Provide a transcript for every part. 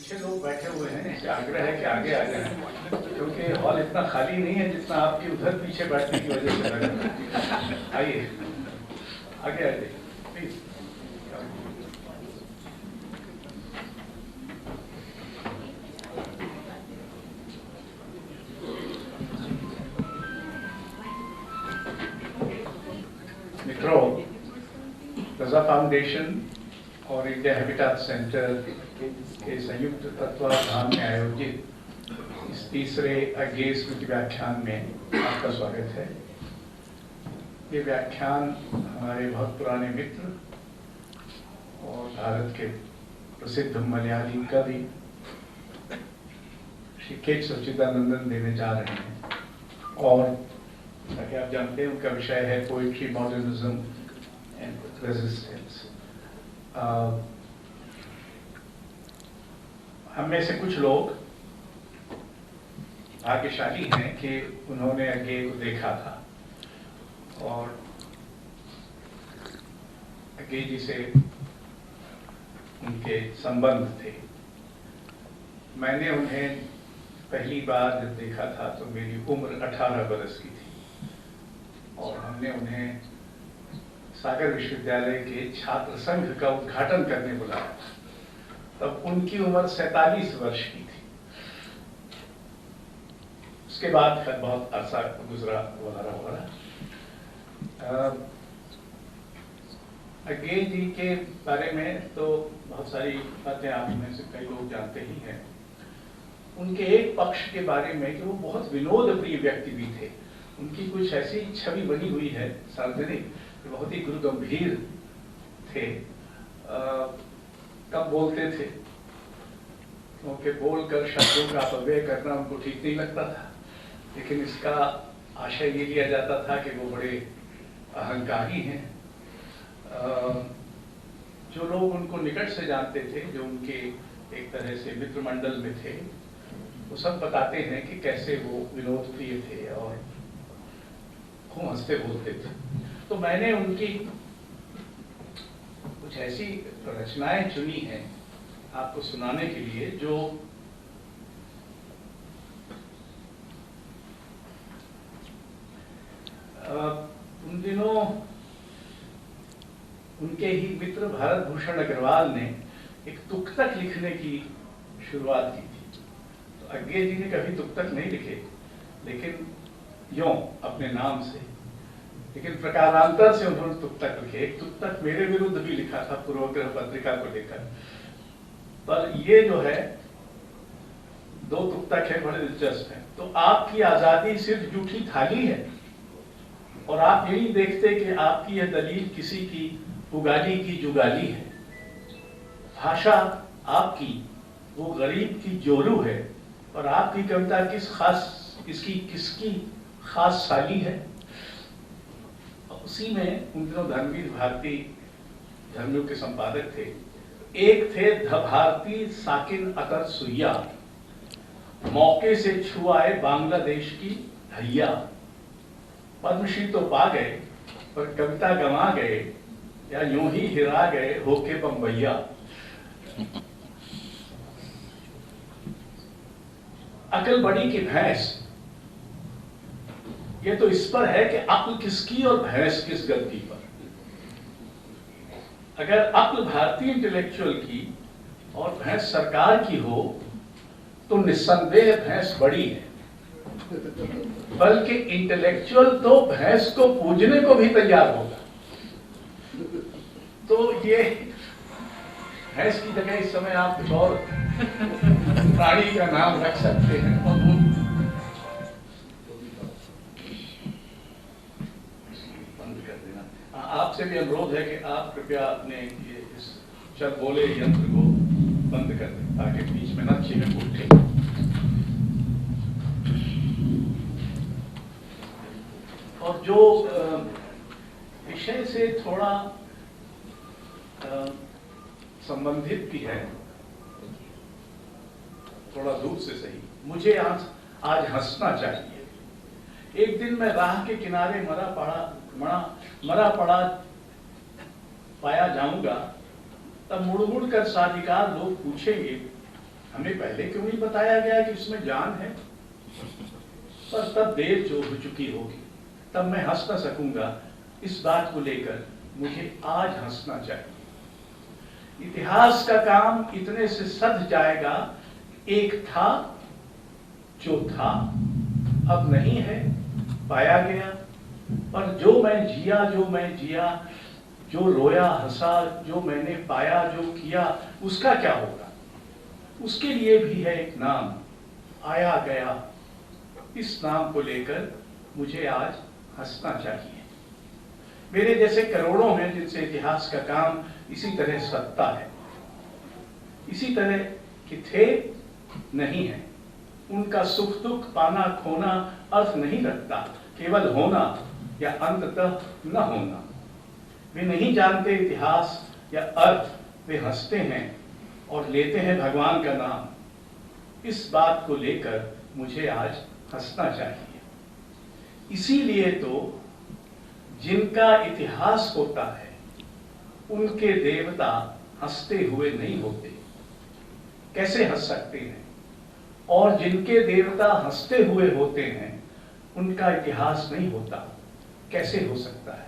पीछे लोग बैठे हुए हैं, इससे आग्रह है कि आगे आ जाए, क्योंकि हॉल इतना खाली नहीं है जितना आपकी उधर पीछे बैठने की वजह से लग रहा है। आइए आगे आ जाइए प्लीज। मित्रों, रजा फाउंडेशन और इंडिया हैबिटेट सेंटर के संयुक्त तत्वाधान में आयोजित इस तीसरे अज्ञेय स्मृति व्याख्यान में आपका स्वागत है। ये व्याख्यान हमारे बहुत पुराने मित्र और भारत के प्रसिद्ध मलयाली कवि श्री के सच्चिदानंदन देने जा रहे हैं और ताकि आप जानते हैं उनका विषय है पोइट्री, मॉडर्निज्म एंड रेजिस्टेंस। हम में से कुछ लोग भाग्यशाली हैं कि उन्होंने अज्ञेय को देखा था और अज्ञेय जी से उनके संबंध थे। मैंने उन्हें पहली बार जब देखा था तो मेरी उम्र 18 बरस की थी और हमने उन्हें सागर विश्वविद्यालय के छात्र संघ का उद्घाटन करने बुलाया था। तब उनकी उम्र 47 वर्ष की थी। उसके बाद फिर बहुत अरसा गुजरा वगैरह। अज्ञेय जी के बारे में तो बहुत सारी बातें आप में से कई लोग जानते ही हैं। उनके एक पक्ष के बारे में कि वो बहुत विनोद प्रिय व्यक्ति भी थे। उनकी कुछ ऐसी छवि बनी हुई है सार्वजनिक, बहुत ही गुरु गंभीर थे। कब बोलते थे क्योंकि बोलकर शब्दों का अपव्यय करना उनको ठीक नहीं लगता था, लेकिन इसका आशय ये लिया जाता था कि वो बड़े अहंकारी हैं। जो लोग उनको निकट से जानते थे, जो उनके एक तरह से मित्र मंडल में थे, वो सब बताते हैं कि कैसे वो विनोद प्रिय थे और खूब हंसते बोलते थे। तो मैंने उनकी कुछ ऐसी रचनाएं चुनी हैं आपको सुनाने के लिए, जो उन दिनों उनके ही मित्र भारत भूषण अग्रवाल ने एक तुक्तक लिखने की शुरुआत की थी। तो अज्ञेय जी ने कभी तुक्तक नहीं लिखे, लेकिन यूं अपने नाम से, लेकिन प्रकारांतर से उन्होंने तुक्तक लिखे। एक तुक्तक मेरे विरुद्ध भी लिखा था पूर्वग्रह पत्रिका को लेकर। पर ये जो है, दो तुक्तक है, बड़े दिलचस्प है। तो आपकी आजादी सिर्फ जूठी थाली है और आप यही देखते कि आपकी यह दलील किसी की उगाली की जुगाली है। भाषा आपकी वो गरीब की जोरू है और आपकी कविता किसकी खास साली है। उसी में उन दिनों धर्मवीर भारती धर्मियों के संपादक थे। एक थे ध भारती साकिन अतर सुइया, मौके से छुआए बांग्लादेश की धैया। पद्मश्री तो पा गए पर कविता गंवा गए, या यूं ही हिरा गए होके बम्बैया। अकल बड़ी की भैंस, ये तो इस पर है कि अक्ल किसकी और भैंस किस गद्दी पर। अगर अक्ल भारतीय इंटेलेक्चुअल की और भैंस सरकार की हो तो निस्संदेह भैंस बड़ी है, बल्कि इंटेलेक्चुअल तो भैंस को पूजने को भी तैयार होगा। तो ये भैंस की जगह इस समय आप कुछ और प्राणी का नाम रख सकते हैं। और आपसे भी अनुरोध है कि आप कृपया अपने ये इस चल बोले यंत्र को बंद कर दें ताकि बीच में न चीखें उठे। और जो विषय से थोड़ा संबंधित भी है, थोड़ा दूर से सही, मुझे आज हंसना चाहिए। एक दिन मैं राह के किनारे मरा पड़ा पाया जाऊंगा, तब मुड़ मुड़ कर साधिकार लोग पूछेंगे हमें पहले क्यों नहीं बताया गया कि उसमें जान है? पर तब देर जो हो चुकी होगी, तब मैं हंस ना सकूंगा। इस बात को लेकर मुझे आज हंसना चाहिए। इतिहास का काम इतने से सध जाएगा, एक था जो था अब नहीं है, पाया गया। पर जो मैं जिया, जो रोया हंसा, जो मैंने पाया, जो किया, उसका क्या होगा? उसके लिए भी है एक नाम, आया गया। इस नाम को लेकर मुझे आज हंसना चाहिए। मेरे जैसे करोड़ों हैं जिनसे इतिहास का काम इसी तरह सत्ता है, इसी तरह के थे, नहीं है। उनका सुख दुख पाना खोना अर्थ नहीं रखता, केवल होना या अंततः न होना। वे नहीं जानते इतिहास या अर्थ, वे हंसते हैं और लेते हैं भगवान का नाम। इस बात को लेकर मुझे आज हंसना चाहिए। इसीलिए तो जिनका इतिहास होता है, उनके देवता हंसते हुए नहीं होते। कैसे हंस सकते हैं? और जिनके देवता हंसते हुए होते हैं, उनका इतिहास नहीं होता, कैसे हो सकता है?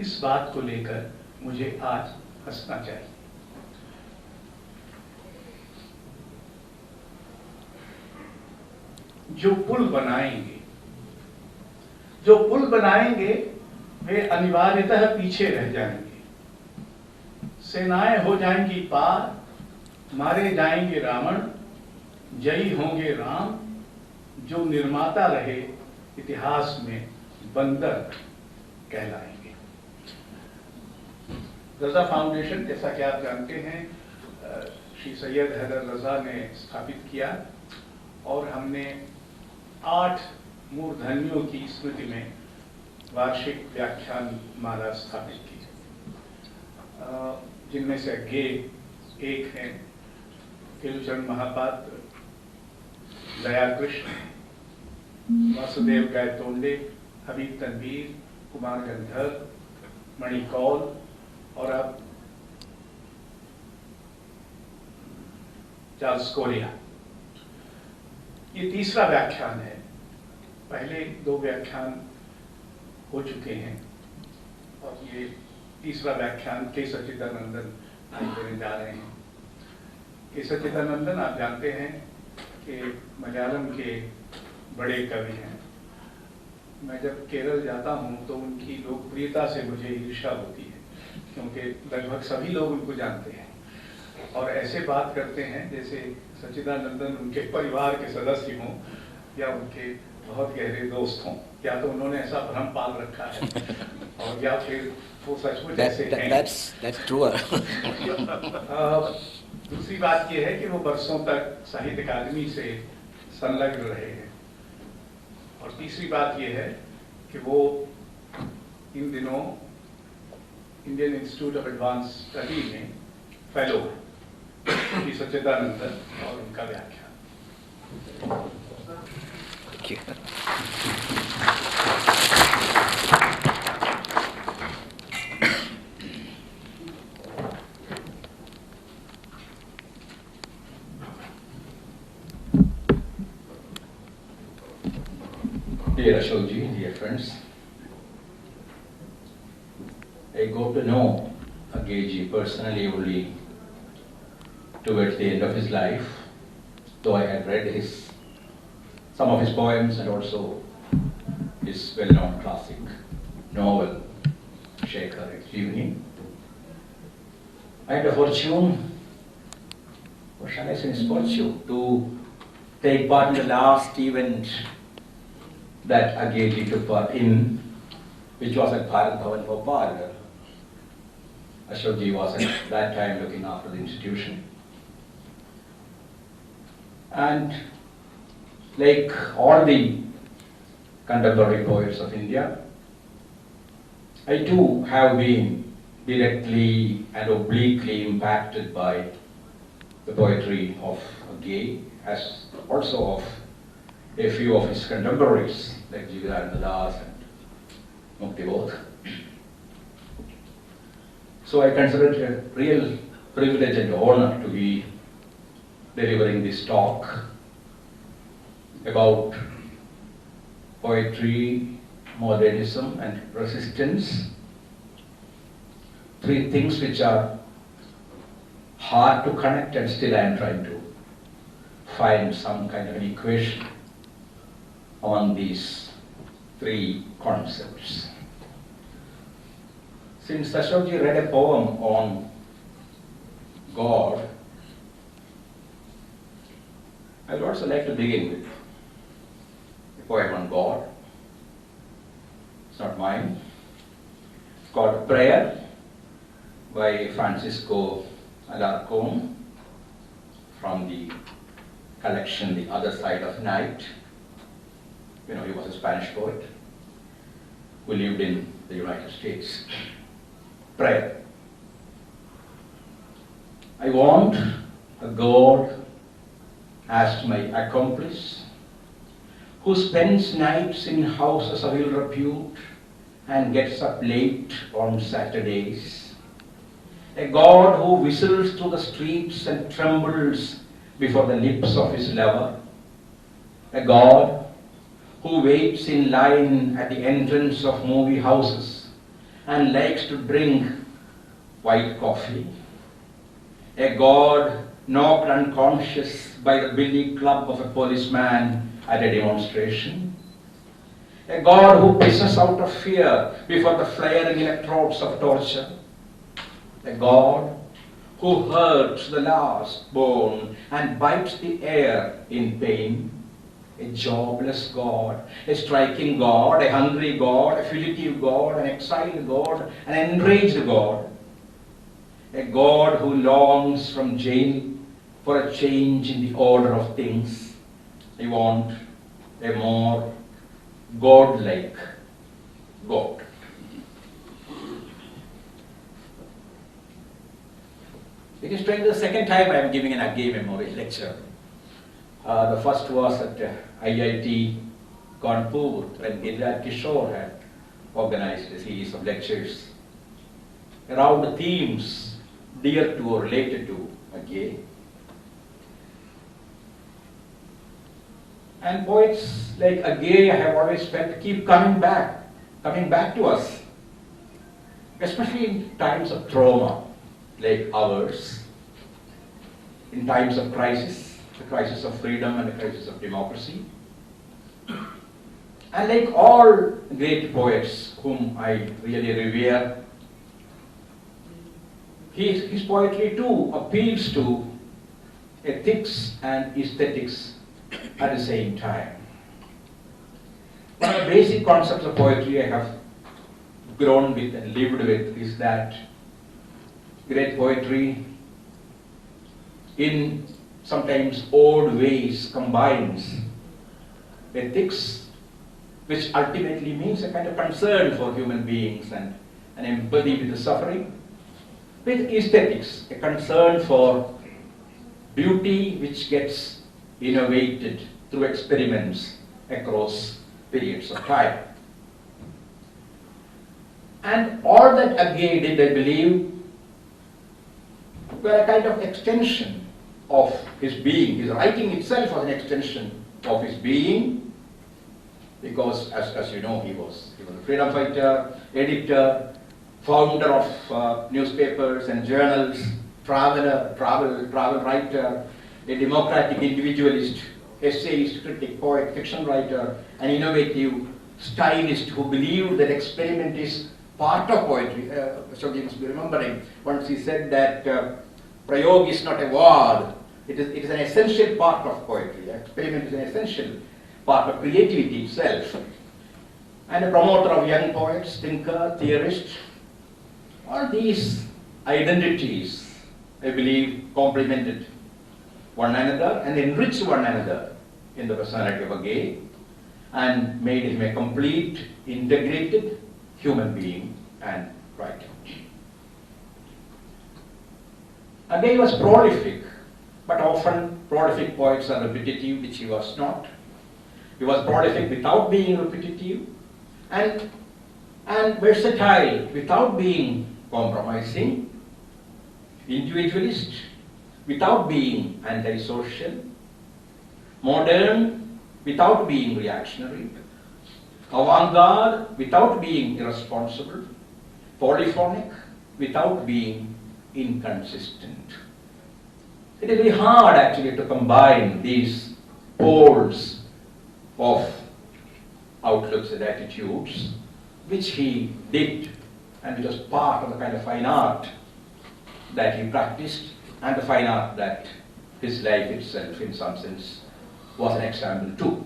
इस बात को लेकर मुझे आज हंसना चाहिए। जो पुल बनाएंगे वे अनिवार्यतः पीछे रह जाएंगे। सेनाएं हो जाएंगी पार, मारे जाएंगे रावण, जयी होंगे राम। जो निर्माता रहे इतिहास में बंदर कहलाएंगे। रजा फाउंडेशन, जैसा कि आप जानते हैं, श्री सैयद हैदर रजा ने स्थापित किया और हमने 8 मूर्धन्यों की स्मृति में वार्षिक व्याख्यान माला स्थापित की, जिनमें से अज्ञेय एक हैं, केलुचरण महापात्र, दया कृष्ण, वासुदेव गायतोंडे, हबीब तनवीर, कुमार गंधर्व, मणि कौल और अब चार्ल्स कोरिया। ये तीसरा व्याख्यान है। पहले 2 व्याख्यान हो चुके हैं और ये तीसरा व्याख्यान के सच्चिदानंदन देने जा रहे हैं। के सच्चिदानंदन आप जानते हैं कि मलयालम के बड़े कवि हैं। मैं जब केरल जाता हूं तो उनकी लोकप्रियता से मुझे ईर्ष्या होती है, क्योंकि लगभग सभी लोग उनको जानते हैं और ऐसे बात करते हैं जैसे सच्चिदानंदन उनके परिवार के सदस्य हों या उनके बहुत गहरे दोस्त हों। या तो उन्होंने ऐसा भ्रम पाल रखा है और या फिर वो सचमुच ऐसे हैं। That's true. दूसरी बात यह है कि वो बरसों तक साहित्य अकादमी से संलग्न रहे हैं और तीसरी बात यह है कि वो इन दिनों Indian institute of advance study में फेलो है। सच्चिदानंदन और उनका व्याख्यान। Dear Ashokji, dear friends, I got to know Agyeya personally only towards the end of his life, though I had read some of his poems and also his well-known classic novel, Shekhar Agyeya. I had the fortune, or shall I say misfortune, to take part in the last event that Agyeya took part in, which was at Bharat Bhavan, Bhopal. Ashokji was at that time looking after the institution. And like all the contemporary poets of India, I too have been directly and obliquely impacted by the poetry of Agyeya, as also of a few of his contemporaries like Satchidanandan and Mukti. So I consider it a real privilege and honor to be delivering this talk about poetry, modernism, and resistance. Three things which are hard to connect, and still I am trying to find some kind of an equation on these three concepts. Since Sashogji read a poem on God, I would also like to begin with a poem on God. It's not mine. It's called A Prayer by Francisco Alarcón from the collection The Other Side of Night. You know, he was a Spanish poet who lived in the United States. Prayer. I want a God as my accomplice, who spends nights in houses of ill repute and gets up late on Saturdays. A God who whistles through the streets and trembles before the lips of his lover. A God who waits in line at the entrance of movie houses and likes to drink white coffee. A God knocked unconscious by the billy club of a policeman at a demonstration. A God who pisses out of fear before the flaring electrodes of torture. A God who hurts the last bone and bites the air in pain. A jobless God, a striking God, a hungry God, a fugitive God, an exiled God, an enraged God. A God who longs from jail for a change in the order of things. I want a more God-like God. It is the second time I am giving an Agyeya Memorial lecture. The first was at IIT Kanpur when Giriraj Kishore had organized a series of lectures around the themes dear to or related to Agyeya. And poets like Agyeya have always felt keep coming back to us, especially in times of trauma like ours, in times of crisis, the crisis of freedom and the crisis of democracy. And like all great poets whom I really revere, his poetry too appeals to ethics and aesthetics at the same time. One of the basic concepts of poetry I have grown with and lived with is that great poetry in sometimes odd ways combines ethics, which ultimately means a kind of concern for human beings and an empathy with the suffering, with aesthetics, a concern for beauty which gets innovated through experiments across periods of time. And all that Agyeya did, I believe, were a kind of extension of his being. His writing itself was an extension of his being, because as you know, he was a freedom fighter, editor, founder of newspapers and journals, travel writer, a democratic individualist, essayist, critic, poet, fiction writer, an innovative stylist who believed that experiment is part of poetry. So you must be remembering, once he said that prayog is not a word, it is an essential part of poetry. Experiment is an essential part of creativity itself. And a promoter of young poets, thinker, theorist. All these identities, I believe, complemented one another and enriched one another in the personality of Agyeya and made him a complete, integrated human being and writer. Agyeya was prolific, but often prolific poets are repetitive, which he was not. He was prolific without being repetitive and versatile without being compromising, individualist without being antisocial, modern without being reactionary, avant-garde without being irresponsible, polyphonic without being inconsistent. It is very hard actually to combine these poles of outlooks and attitudes, which he did, and which was part of the kind of fine art that he practiced, and the fine art that his life itself, in some sense, was an example to.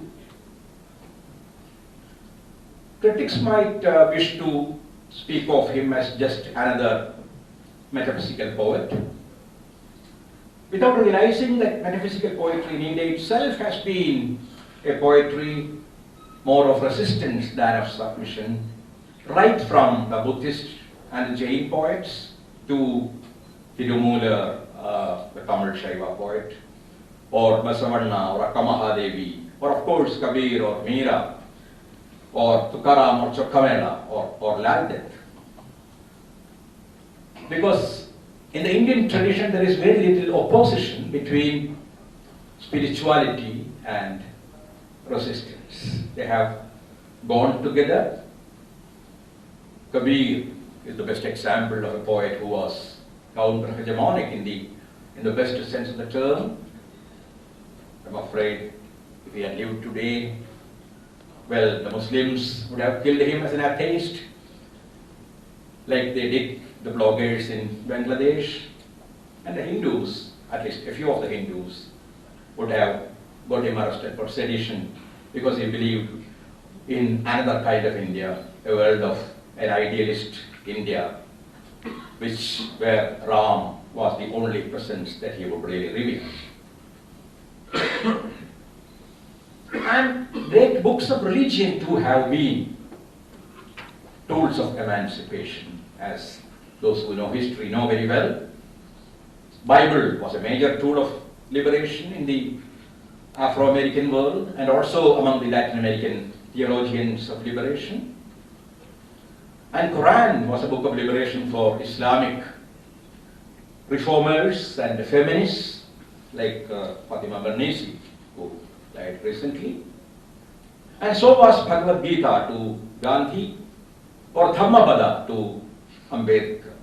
Critics might wish to speak of him as just another metaphysical poet, without realizing that metaphysical poetry in India itself has been a poetry more of resistance than of submission, right from the Buddhist and the Jain poets to Tirumoolar, the Tamil Shaiva poet, or Basavanna, or Akkamahadevi, or of course Kabir or Meera, or Tukaram or Chokkamela, or Laldet. Because in the Indian tradition there is very little opposition between spirituality and resistance. They have gone together. Kabir is the best example of a poet who was counter-hegemonic in the best sense of the term. I'm afraid if he had lived today, well, the Muslims would have killed him as an atheist, like they did the bloggers in Bangladesh, and the Hindus, at least a few of the Hindus, would have got him arrested for sedition because he believed in another kind of India, a world of an idealist India, where Ram was the only presence that he would really reveal. And great books of religion too have been tools of emancipation, as those who know history know very well. Bible was a major tool of liberation in the Afro-American world and also among the Latin American theologians of liberation. And Quran was a book of liberation for Islamic reformers and feminists like Fatima Bernisi, who died recently. And so was Bhagavad Gita to Gandhi, or Dhammapada to Ambedkar.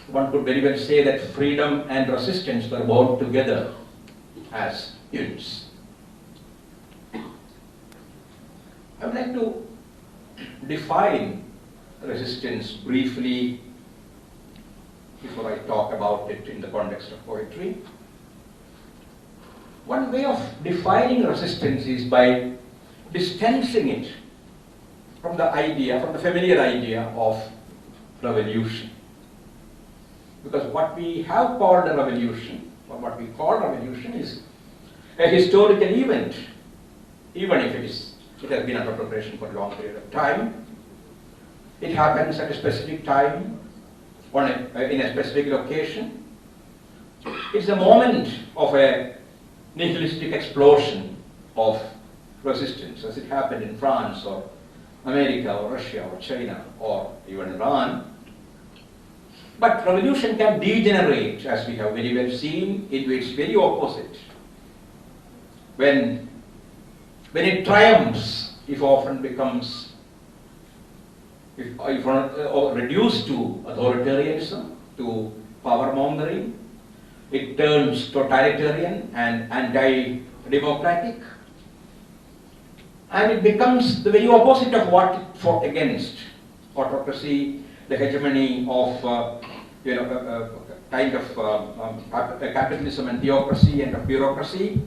One could very well say that freedom and resistance were born together as units. I would like to define resistance briefly before I talk about it in the context of poetry. One way of defining resistance is by distancing it from the familiar idea of revolution. Because what we have called a revolution, or what we call revolution, is a historical event, even if it has been under preparation for a long period of time. It happens at a specific time, in a specific location. It's a moment of a nihilistic explosion of resistance, as it happened in France or America or Russia or China or even Iran. But revolution can degenerate, as we have very well seen, into its very opposite. When it triumphs, it often becomes reduced to authoritarianism, to power-mongering. It turns totalitarian and anti-democratic. And it becomes the very opposite of what it fought against. Autocracy, the hegemony of kind of capitalism and theocracy and of bureaucracy.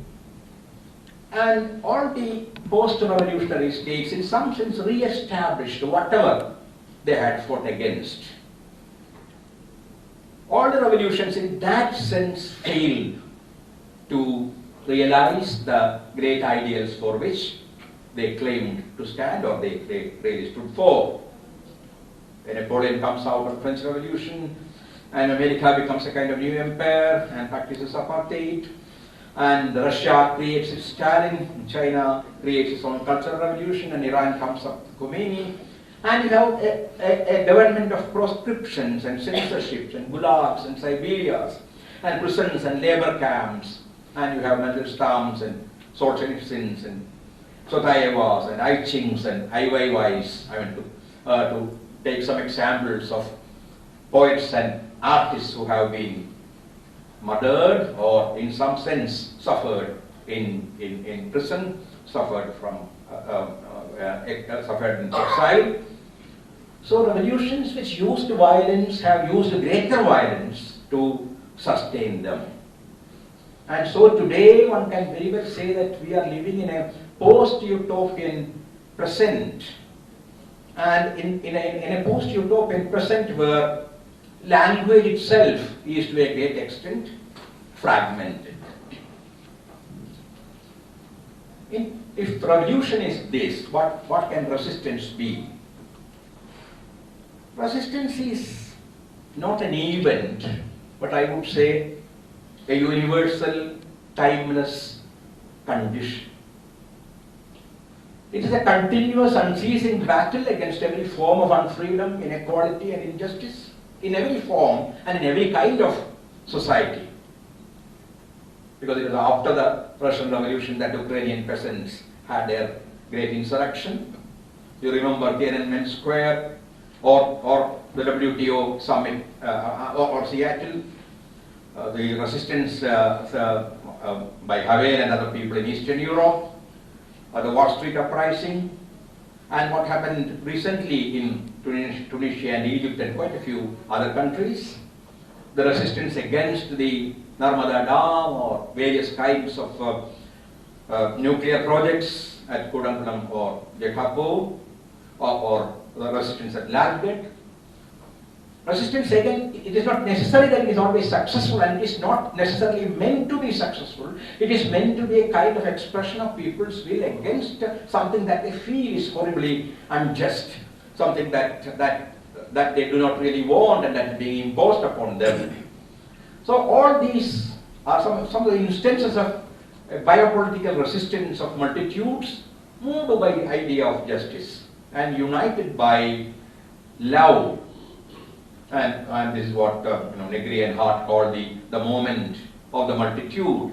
And all the post-revolutionary states in some sense re-established whatever they had fought against. All the revolutions in that sense failed to realize the great ideals for which they claimed to stand, or they really stood for. When Napoleon comes out of the French Revolution, and America becomes a kind of new empire and practices apartheid, and Russia creates its Stalin, China creates its own cultural revolution, and Iran comes up with Khomeini, and you have a government of proscriptions and censorships and gulags and Siberias and prisons and labor camps, and you have Mandelstam's and Solzhenitsyn's and Tsvetaevas and I Ching's and Ai Weiwei's. I mean, to take some examples of poets and artists who have been murdered or in some sense suffered in prison, suffered in exile. So revolutions which used violence have used greater violence to sustain them. And so today one can very well say that we are living in a post-utopian present, and in a post-utopian present where language itself is to a great extent fragmented. If revolution is this, what can resistance be? Resistance is not an event, but I would say a universal, timeless condition. It is a continuous, unceasing battle against every form of unfreedom, inequality and injustice, in every form and in every kind of society. Because it was after the Russian Revolution that Ukrainian peasants had their great insurrection. You remember Tiananmen Square or the WTO summit or Seattle, the resistance by Havel and other people in Eastern Europe, the Wall Street uprising, and what happened recently in Tunisia and Egypt and quite a few other countries, the resistance against the Narmada Dam or various kinds of nuclear projects at Kudankulam or Jekapo, or the resistance at Ladbet. Resistance, again, it is not necessary that it is always successful, and it is not necessarily meant to be successful. It is meant to be a kind of expression of people's will against something that they feel is horribly unjust, something that they do not really want and that is being imposed upon them. So all these are some of the instances of biopolitical resistance of multitudes moved by the idea of justice and united by love. And this is what Negri and Hart call the moment of the multitude,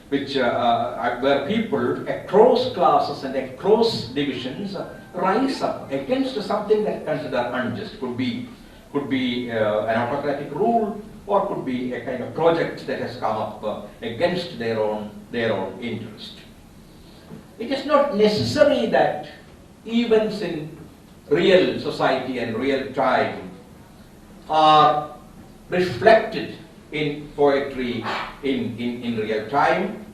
which where people across classes and across divisions rise up against something that considered unjust. Could be an autocratic rule, or could be a kind of project that has come up against their own interest. It is not necessary that events in real society and real time are reflected in poetry in real time,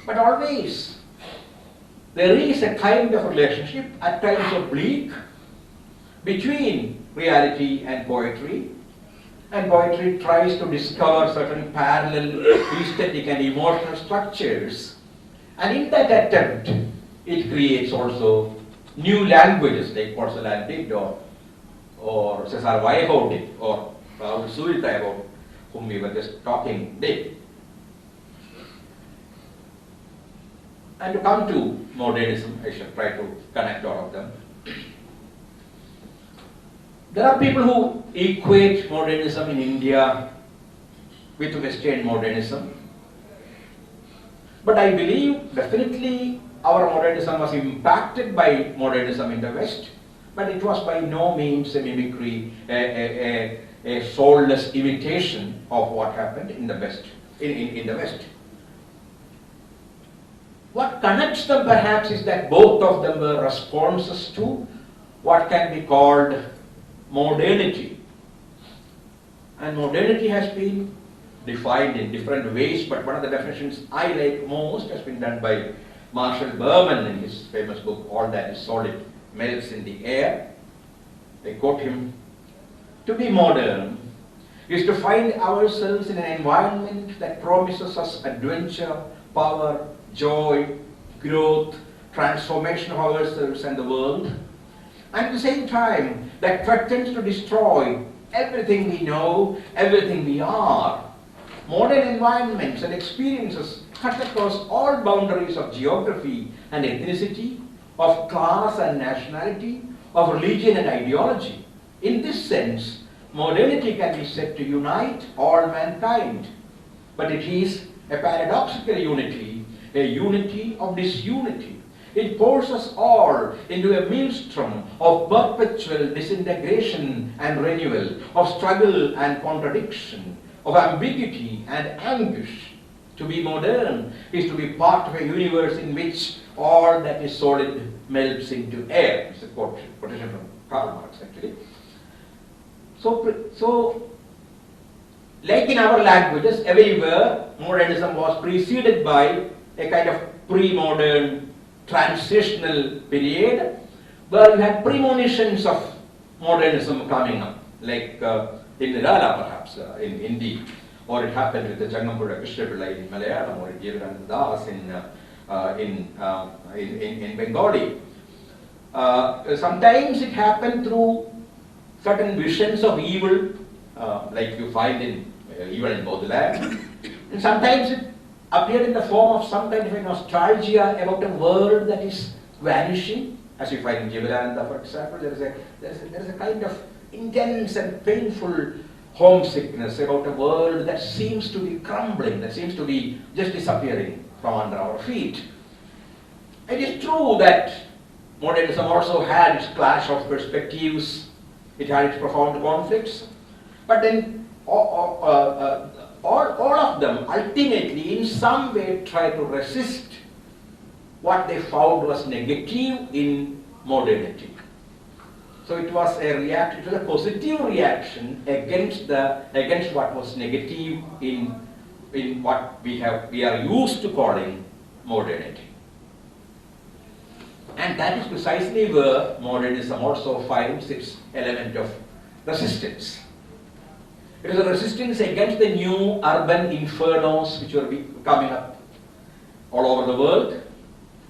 but always there is a kind of relationship, at times oblique, between reality and poetry tries to discover certain parallel aesthetic and emotional structures, and in that attempt it creates also new languages like Porcelain did, or Cesar Vallejo did, or Raul Zurita, about whom we were just talking, did. And to come to modernism, I shall try to connect all of them. There are people who equate modernism in India with Western modernism. But I believe definitely our modernism was impacted by modernism in the West, but it was by no means a mimicry, a soulless imitation of what happened in the West. In the West. What connects them perhaps is that both of them were responses to what can be called modernity. And modernity has been defined in different ways, but one of the definitions I like most has been done by Marshall Berman in his famous book, All That Is Solid Melts in the Air. They quote him, "To be modern is to find ourselves in an environment that promises us adventure, power, joy, growth, transformation of ourselves and the world, and at the same time that threatens to destroy everything we know, everything we are. Modern environments and experiences cut across all boundaries of geography and ethnicity, of class and nationality, of religion and ideology. In this sense, modernity can be said to unite all mankind but it is a paradoxical unity, a unity of disunity. It pours us all into a maelstrom of perpetual disintegration and renewal, of struggle and contradiction, of ambiguity and anguish. To be modern is to be part of a universe in which all that is solid melts into air. It's a quotation from Karl Marx, actually. So, like in our languages, everywhere modernism was preceded by a kind of pre-modern transitional period where you had premonitions of modernism coming up, like in Raza perhaps, in Hindi, or it happened with the Jangampuda Krishnapillai in Malayalam, or Agyeya Das in Bengali. Sometimes it happened through certain visions of evil, like you find in evil in Baudelaire, and sometimes it appeared in the form of some kind of a nostalgia about a world that is vanishing, as you find in Satchidanandan, for example. There is a kind of intense and painful homesickness about a world that seems to be crumbling, that seems to be just disappearing from under our feet. It is true that modernism also had its clash of perspectives, it had its profound conflicts, but then all of them ultimately in some way try to resist what they found was negative in modernity. So it was a reaction, it was a positive reaction against what was negative in what we are used to calling modernity. And that is precisely where modernism also finds its element of resistance. It is a resistance against the new urban infernos which were coming up all over the world,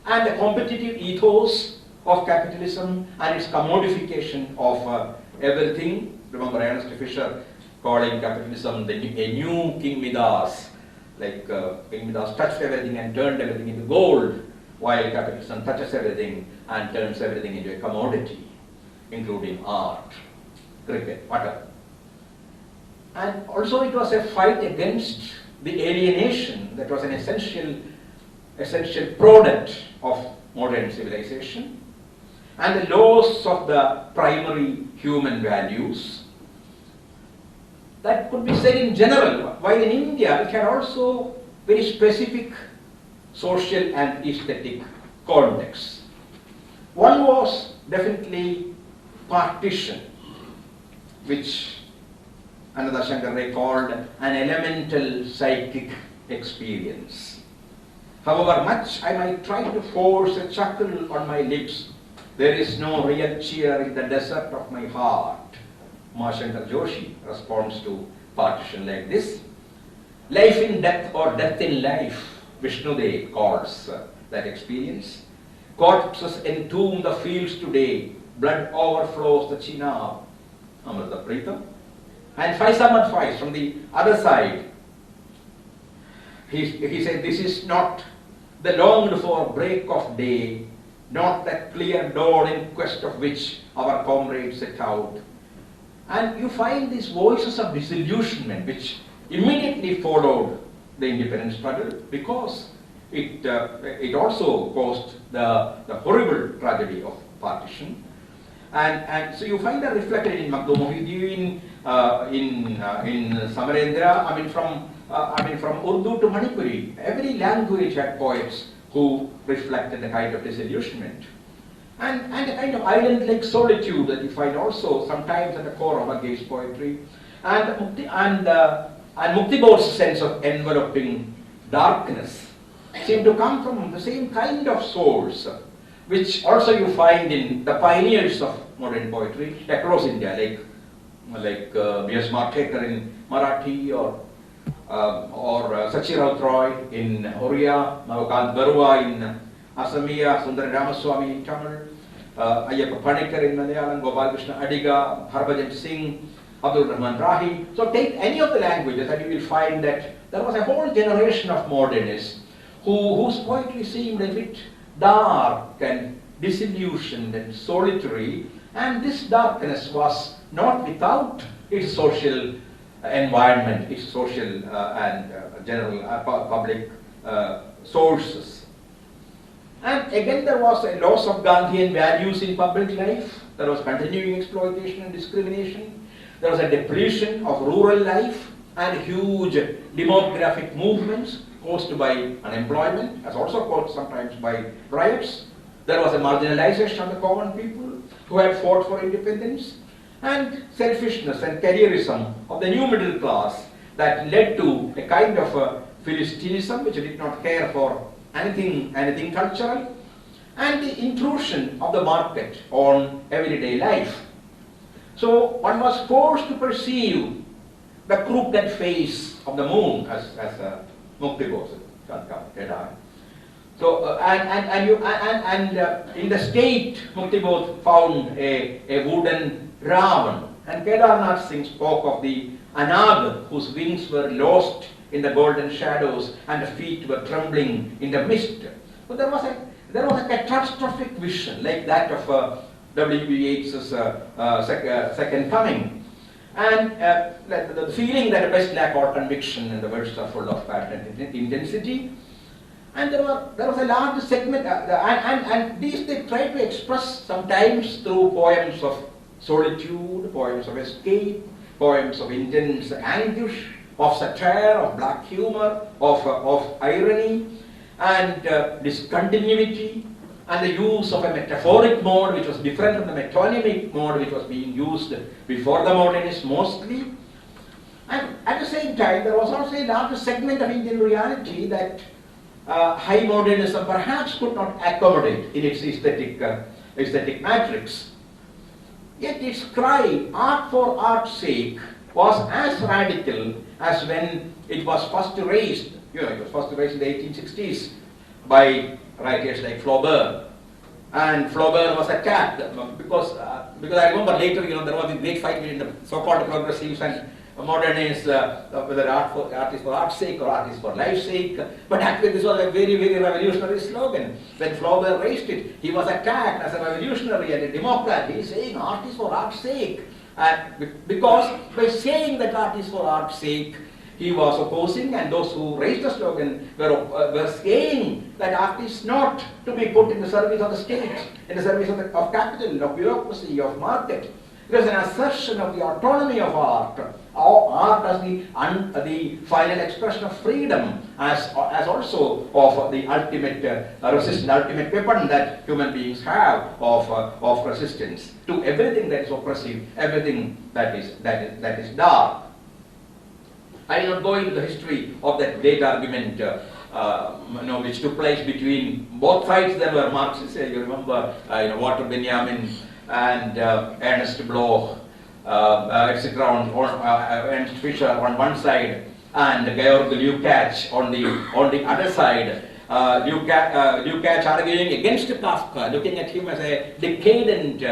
and the competitive ethos of capitalism and its commodification of everything. Remember Ernst Fischer calling capitalism a new King Midas, like King Midas touched everything and turned everything into gold, while capitalism touches everything and turns everything into a commodity, including art, cricket, whatever. And also it was a fight against the alienation that was an essential product of modern civilization, and the loss of the primary human values. That could be said in general, while in India it had also very specific social and aesthetic contexts. One was definitely partition, which Ananda Shankar Ray called an elemental psychic experience. However much I might try to force a chuckle on my lips, there is no real cheer in the desert of my heart. Shankar Joshi responds to partition like this. Life in death or death in life, Vishnudev calls that experience. Corpses entomb the fields today, blood overflows the Chinab, Amrita Pritam. And Faisal Faiz from the other side, he said, this is not the longed for break of day, not that clear dawn in quest of which our comrades set out. And you find these voices of disillusionment which immediately followed the independence struggle, because it also caused the horrible tragedy of partition. And so you find that reflected in Magdo Mohideen, in Samarendra. I mean from Urdu to Manipuri, every language had poets who reflected the kind of disillusionment and a kind of island-like solitude that you find also sometimes at the core of Agyeya's poetry, and Mukti Bodh's sense of enveloping darkness seem to come from the same kind of source, which also you find in the pioneers of modern poetry across India, like B.S. Markekar in Marathi, or Sachi Roy in Oriya, Navakant Barua in Asamiya, Sundar Ramaswamy in Tamil, Ayyappa Panikar in Malayalam, Gopal Krishna Adiga, Harbhajan Singh, Abdul Rahman Rahi. So take any of the languages and you will find that there was a whole generation of modernists whose poetry seemed a bit dark and disillusioned and solitary, and this darkness was not without its social environment, its social and general public sources. And again, there was a loss of Gandhian values in public life. There was continuing exploitation and discrimination. There was a depletion of rural life and huge demographic movements caused by unemployment, as also caused sometimes by riots. There was a marginalization of the common people who had fought for independence, and selfishness and careerism of the new middle class that led to a kind of Philistinism which did not care for anything cultural, and the intrusion of the market on everyday life. So one was forced to perceive the crooked face of the moon, as Mukti goes. So in the state, Mukti Bodh found a wooden Ravan, and Kedarnath Singh spoke of the Anag whose wings were lost in the golden shadows and the feet were trembling in the mist. So there was a catastrophic vision like that of W.B. Yeats's Second Coming, and the feeling that the best lack all conviction and the words are full of passion and intensity. And there was a large segment, and these they tried to express sometimes through poems of solitude, poems of escape, poems of intense anguish, of satire, of black humor, of irony, and discontinuity, and the use of a metaphoric mode which was different from the metonymic mode which was being used before the modernists mostly. And at the same time, there was also a large segment of Indian reality that high modernism perhaps could not accommodate in its aesthetic matrix. Yet its cry, art for art's sake, was as radical as when it was first raised. It was first raised in the 1860s by writers like Flaubert. And Flaubert was attacked because I remember later, there was a great fight between the so-called progressives and modernists, whether art is for art's sake or art is for life's sake. But actually this was a very, very revolutionary slogan. When Flaubert raised it, he was attacked as a revolutionary and a democrat. He is saying art is for art's sake. Because by saying that art is for art's sake, he was opposing, and those who raised the slogan were saying that art is not to be put in the service of the state, in the service of capital, of bureaucracy, of market. It was an assertion of the autonomy of art, art as the final expression of freedom, as also of the ultimate resistance, ultimate weapon that human beings have of resistance to everything that is oppressive, everything that is dark. I will not go into the history of that great argument which took place between both sides. There were Marxists, you remember, Walter Benjamin and Ernest Bloch, etc. Ernst Fischer on one side, and Georg Lukács on the other side. Lukács arguing against Kafka, looking at him as a decadent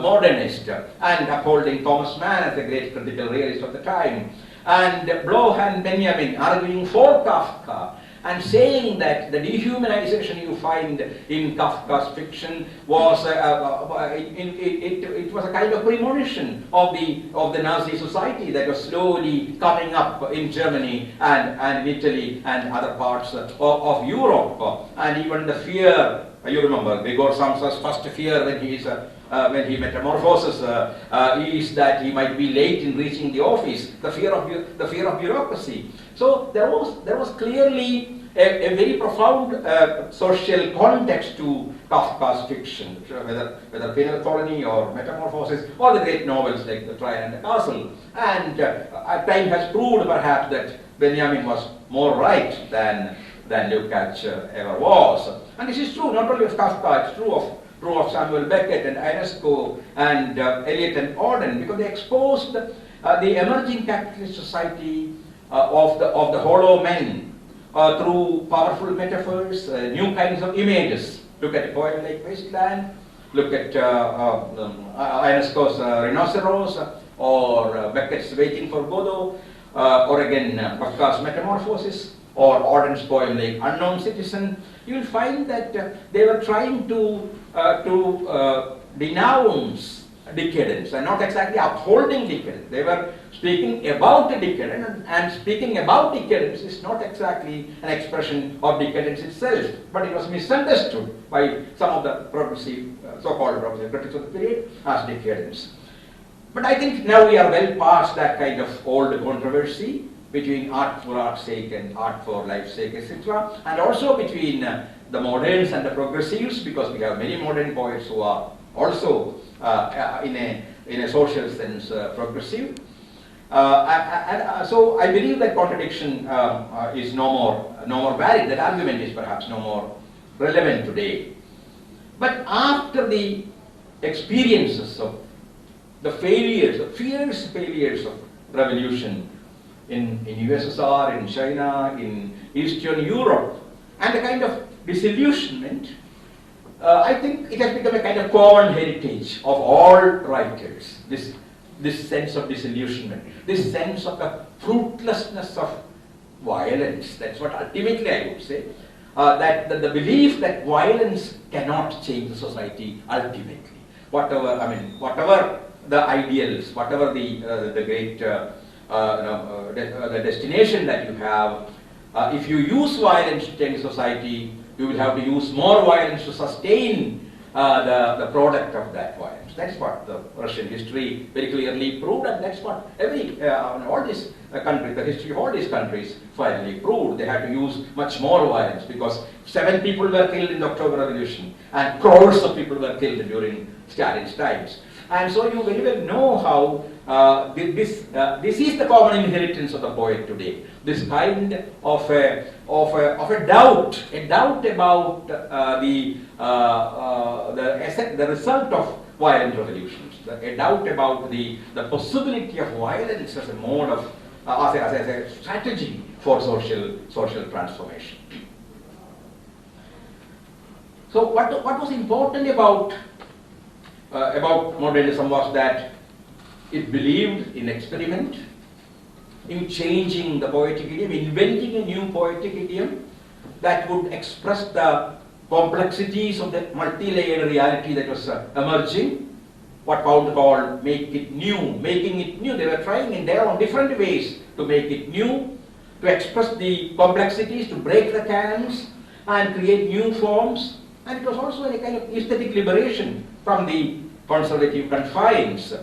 modernist, and upholding Thomas Mann as a great critical realist of the time. And Bloch and Benjamin arguing for Kafka and saying that the dehumanization you find in Kafka's fiction was it was a kind of premonition of the Nazi society that was slowly coming up in Germany and Italy and other parts of Europe, and even the fear. You remember Gregor Samsa's first fear when he metamorphoses is that he might be late in reaching the office. The fear of bureaucracy. So there was clearly a very profound social context to Kafka's fiction, whether Penal Colony or Metamorphosis or the great novels like The Trial and the Castle. And time has proved perhaps that Benjamin was more right than Lukács ever was. And this is true not only of Kafka, it's true of Samuel Beckett and Ionesco and Eliot and Auden, because they exposed the emerging capitalist society of the hollow men through powerful metaphors, new kinds of images. Look at a poem like Wasteland, look at Ionesco's Rhinoceros, or Beckett's Waiting for Godot, or again Kafka's Metamorphosis, or Auden's poem like Unknown Citizen. You will find that they were trying to denounce decadence and not exactly upholding decadence. They were speaking about decadence, and speaking about decadence is not exactly an expression of decadence itself, but it was misunderstood by some of the progressive, so-called progressive critics of the period as decadence. But I think now we are well past that kind of old controversy between art for art's sake and art for life's sake, etc., and also between the moderns and the progressives, because we have many modern poets who are also in a social sense progressive. So I believe that contradiction is no more valid. That argument is perhaps no more relevant today. But after the experiences of the failures, the fierce failures of revolution in USSR, in China, in Eastern Europe, and the kind of disillusionment, I think it has become a kind of common heritage of all writers, this sense of disillusionment, this sense of the fruitlessness of violence. That's what ultimately I would say, that the belief that violence cannot change the society ultimately. Whatever the ideals, whatever the great the destination that you have, if you use violence to change society, you will have to use more violence to sustain the product of that violence. That's what the Russian history very clearly proved, and that's what all these countries, the history of all these countries finally proved. They had to use much more violence because 7 people were killed in the October Revolution and crores of people were killed during Stalin's times. And so you very well know how this is the common inheritance of the poet today. This kind of a doubt about the result of violent revolutions, a doubt about the possibility of violence as a mode of as a strategy for social transformation. So what was important about modernism was that it believed in experiment, in changing the poetic idiom, inventing a new poetic idiom that would express the complexities of the multi-layered reality that was emerging, what Pound called making it new. They were trying in their own different ways to make it new, to express the complexities, to break the canons and create new forms. And it was also a kind of aesthetic liberation from the conservative confines.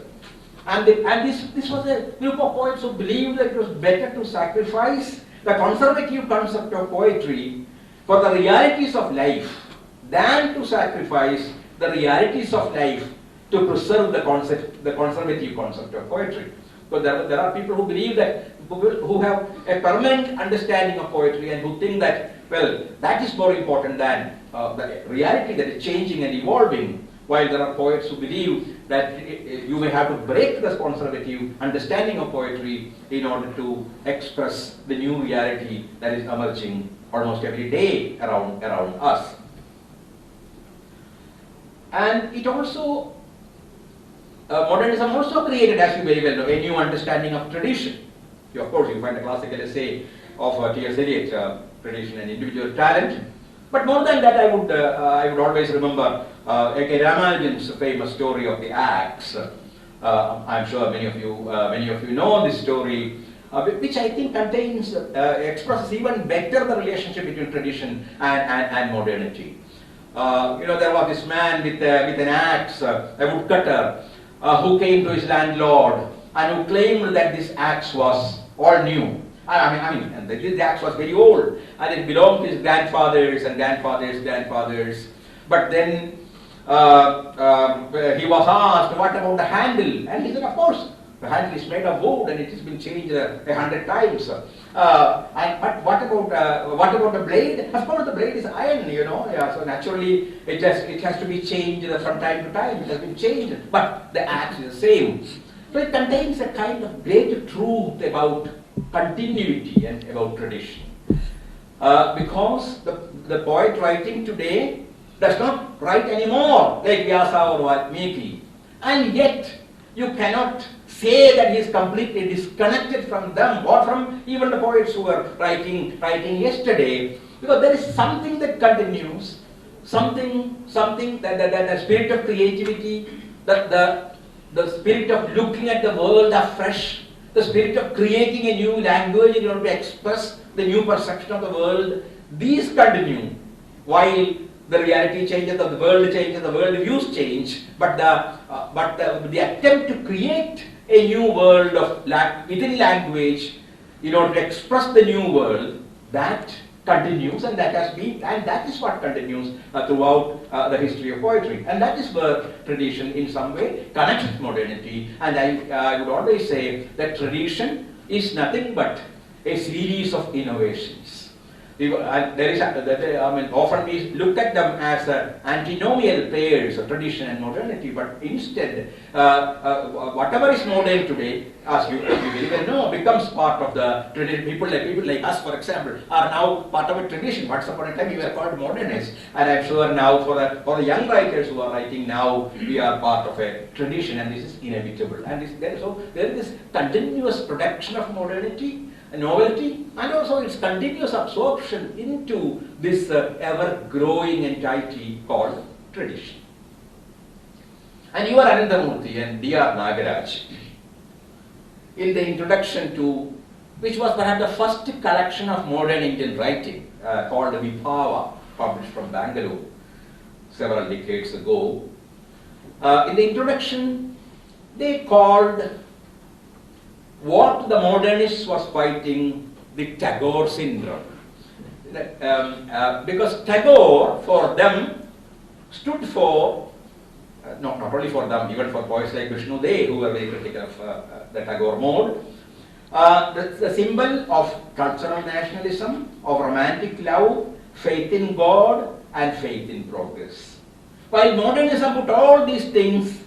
And this was a group of poets who believed that it was better to sacrifice the conservative concept of poetry for the realities of life than to sacrifice the realities of life to preserve the conservative concept of poetry. But there are people who believe that, who have a permanent understanding of poetry and who think that, well, that is more important than the reality that is changing and evolving, while there are poets who believe that you may have to break the conservative understanding of poetry in order to express the new reality that is emerging almost every day around us. And it also, modernism also created, as you very well know, a new understanding of tradition. Of course, you find a classical essay of T.S. Eliot, Tradition and Individual Talent. But more than that, I would always remember A.K. Ramanujan's famous story of the axe. I'm sure many of you know this story, which I think contains, expresses even better the relationship between tradition and modernity. There was this man with an axe, a woodcutter, who came to his landlord and who claimed that this axe was all new. And the axe was very old, and it belonged to his grandfathers and grandfathers. But then he was asked, what about the handle? And he said, of course, the handle is made of wood and it has been changed 100 times. But what about the blade? Of course, the blade is iron, so naturally it has to be changed from time to time. It has been changed, but the axe is the same. So it contains a kind of great truth about continuity and about tradition. Because the poet writing today does not write anymore like Vyasa or Valmiki, and yet you cannot say that he is completely disconnected from them or from even the poets who were writing yesterday, because there is something that continues, something that the spirit of creativity, that the spirit of looking at the world afresh, the spirit of creating a new language in order to express the new perception of the world, these continue while the reality changes, the world changes, the world views change, but the attempt to create a new world of within language in order to express the new world, that continues, and that is what continues throughout the history of poetry, and that is where tradition in some way connects with modernity. And I would always say that tradition is nothing but a series of innovations. Often we look at them as antinomial pairs of tradition and modernity, but instead, whatever is modern today, as you very well know, becomes part of the tradition. People like us, for example, are now part of a tradition. Once upon a time, we were called modernists, and I'm sure now for the young writers who are writing now, we are part of a tradition, and this is inevitable. And there is this continuous production of modernity, novelty, and also its continuous absorption into this ever-growing entity called tradition. And you are Anandamurthy and D.R. Nagaraj, in the introduction to, which was perhaps the first collection of modern Indian writing, called Vibhava, published from Bangalore several decades ago. In the introduction, they called what the modernists was fighting the Tagore syndrome. Because Tagore, for them, stood for, not only for them, even for poets like Vishnu Dey, who were very critical of the Tagore mode, the symbol of cultural nationalism, of romantic love, faith in God, and faith in progress. While modernism put all these things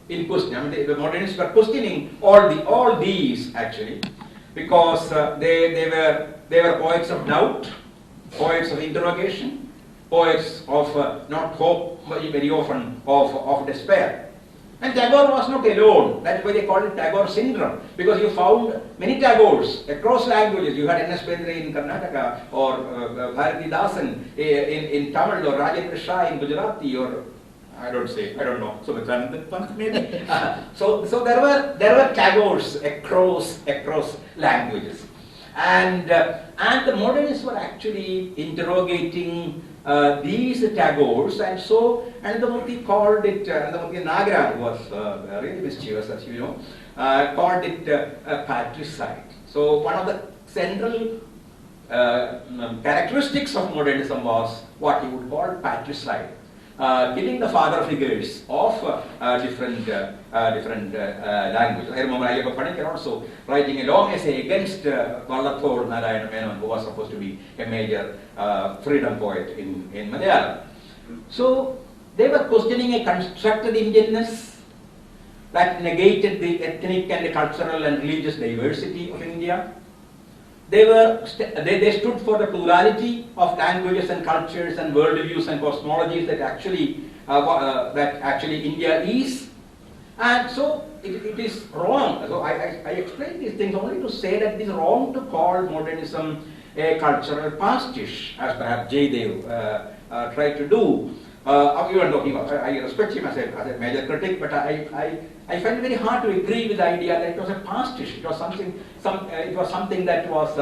in question. I mean, the modernists were questioning all these actually, because they were poets of doubt, poets of interrogation, poets of not hope, very often of despair. And Tagore was not alone. That's why they called it Tagore syndrome, because you found many Tagores across languages. You had N.S. Bendre in Karnataka, or Bharati Dasan in Tamil, or Rajendra Shah in Gujarati, or I don't know. So maybe. So there were Tagores across languages, and the modernists were actually interrogating these Tagores, and so Anandamurthy called it. Anandamurthy Nagaraj, who was really mischievous, as you know, called it patricide. So one of the central characteristics of modernism was what he would call patricide. Killing the father figures of different languages. I remember Ayyappa Panikkar also writing a long essay against Vallathol Narayana Menon, who was supposed to be a major freedom poet in Malayalam. So they were questioning a constructed Indianness that negated the ethnic and the cultural and religious diversity of India. They stood for the plurality of languages and cultures and worldviews and cosmologies that actually India is, and so it is wrong. So I explain these things only to say that it is wrong to call modernism a cultural pastiche, as perhaps Jaydev tried to do. Even though I respect him as a major critic, but I find it very hard to agree with the idea that it was a pastiche. It was something that was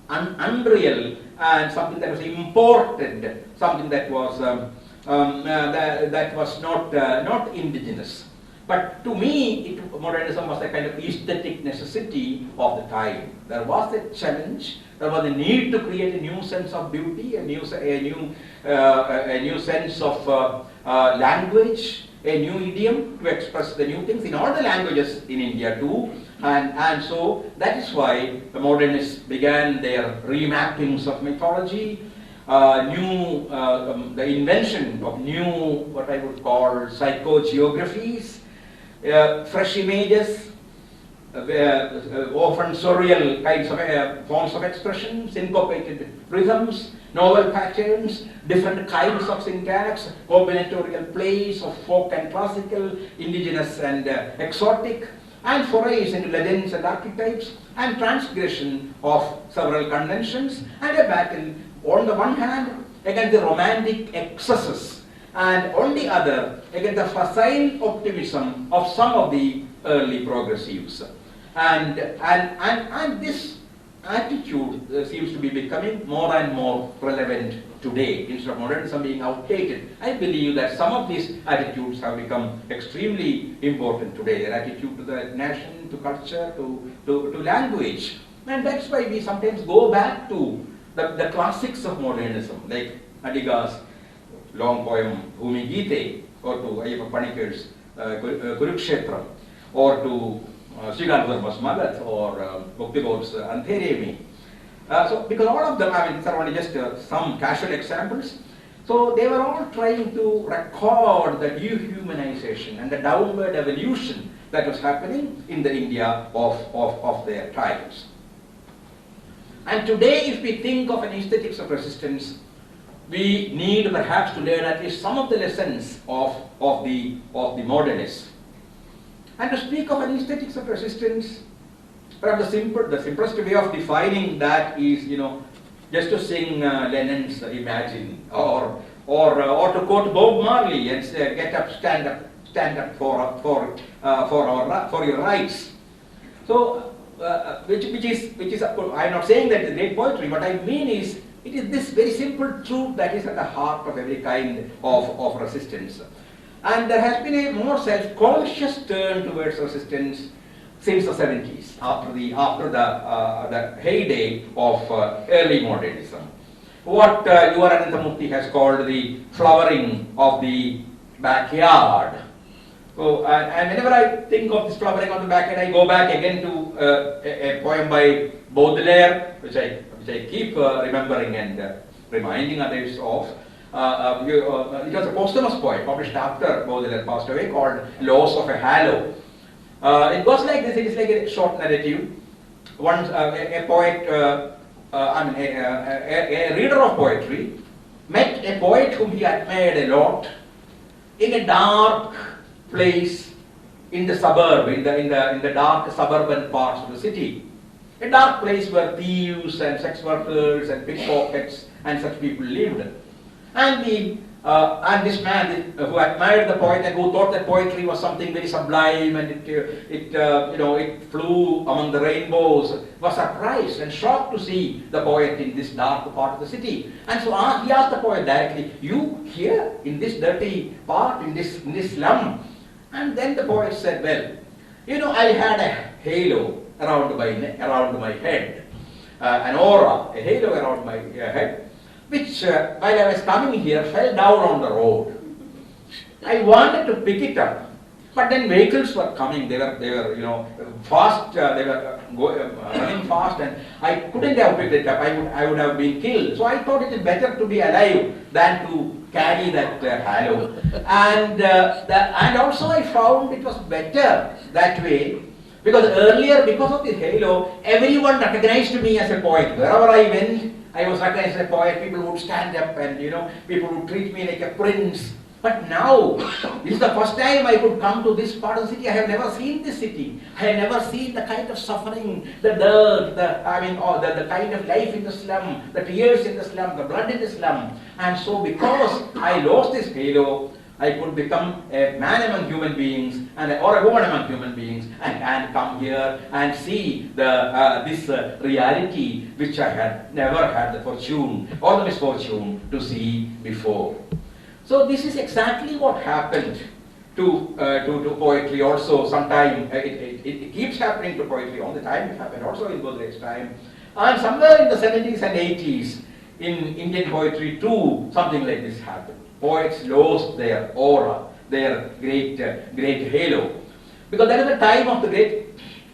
unreal, and something that was imported, something that was not indigenous. But to me, modernism was a kind of aesthetic necessity of the time. There was a challenge. There was a need to create a new sense of beauty, a new sense of language, a new idiom to express the new things in all the languages in India too. And so that is why the modernists began their remappings of mythology, the invention of new, what I would call psychogeographies, fresh images, often surreal kinds of forms of expression, syncopated rhythms, novel patterns, different kinds of syntax, combinatorial plays of folk and classical, indigenous and exotic, and forays into legends and archetypes, and transgression of several conventions, and a battle on the one hand against the romantic excesses And on the other, again, the facile optimism of some of the early progressives. And this attitude seems to be becoming more and more relevant today. Instead of modernism being outdated, I believe that some of these attitudes have become extremely important today. Their attitude to the nation, to culture, to language. And that's why we sometimes go back to the classics of modernism, like Adiga's long poem Bhumi Gite, or to Ayyappa Panikar's Kurukshetra, or to Srikanth Verma's Magat, or Mukti Gaur's Antheremi. So, because all of them, I mean, these are only just some casual examples. So, they were all trying to record the dehumanization and the downward evolution that was happening in the India of their times. And today, if we think of an aesthetics of resistance, we need perhaps to learn at least some of the lessons of the modernists. And to speak of an aesthetics of resistance, perhaps the simplest way of defining that is, just to sing Lennon's Imagine, or to quote Bob Marley and say, get up, stand up for your rights. So, which is, I'm not saying that it's great poetry. What I mean is, it is this very simple truth that is at the heart of every kind of resistance. And there has been a more self-conscious turn towards resistance since the 70s, after the heyday of early modernism. What Yuva Ananthamurthy has called the flowering of the backyard. So, and whenever I think of this flowering of the backyard, I go back again to a poem by Baudelaire, which I keep remembering and reminding others of. It was a posthumous poem published after Baudelaire passed away, called Laws of a Halo. It goes like this. It is like a short narrative. Once a poet, a reader of poetry, met a poet whom he admired a lot in a dark place in the suburb, in the dark suburban parts of the city. A dark place where thieves and sex workers and pickpockets and such people lived. And this man who admired the poet and who thought that poetry was something very sublime and it flew among the rainbows, was surprised and shocked to see the poet in this dark part of the city. And so he asked the poet directly, "You here in this dirty part, in this slum?" And then the poet said, "Well, I had a halo around my head, an aura, a halo around my head, which while I was coming here fell down on the road. I wanted to pick it up, but then vehicles were coming. They were fast. They were running fast, and I couldn't have picked it up. I would have been killed. So I thought it is better to be alive than to carry that halo. And also I found it was better that way. Because earlier, because of this halo, everyone recognized me as a poet. Wherever I went, I was recognized as a poet. People would stand up and, people would treat me like a prince. But now, this is the first time I could come to this part of the city. I have never seen this city. I have never seen the kind of suffering, the dirt, the kind of life in the slum, the tears in the slum, the blood in the slum. And so because I lost this halo, I could become a man among human beings or a woman among human beings and come here and see this reality which I had never had the fortune or the misfortune to see before. So this is exactly what happened to poetry also. Sometime it keeps happening to poetry all the time. It happened also in Baudelaire's time. And somewhere in the 70s and 80s in Indian poetry too, something like this happened. Poets lost their aura, their great halo. Because that is the time of the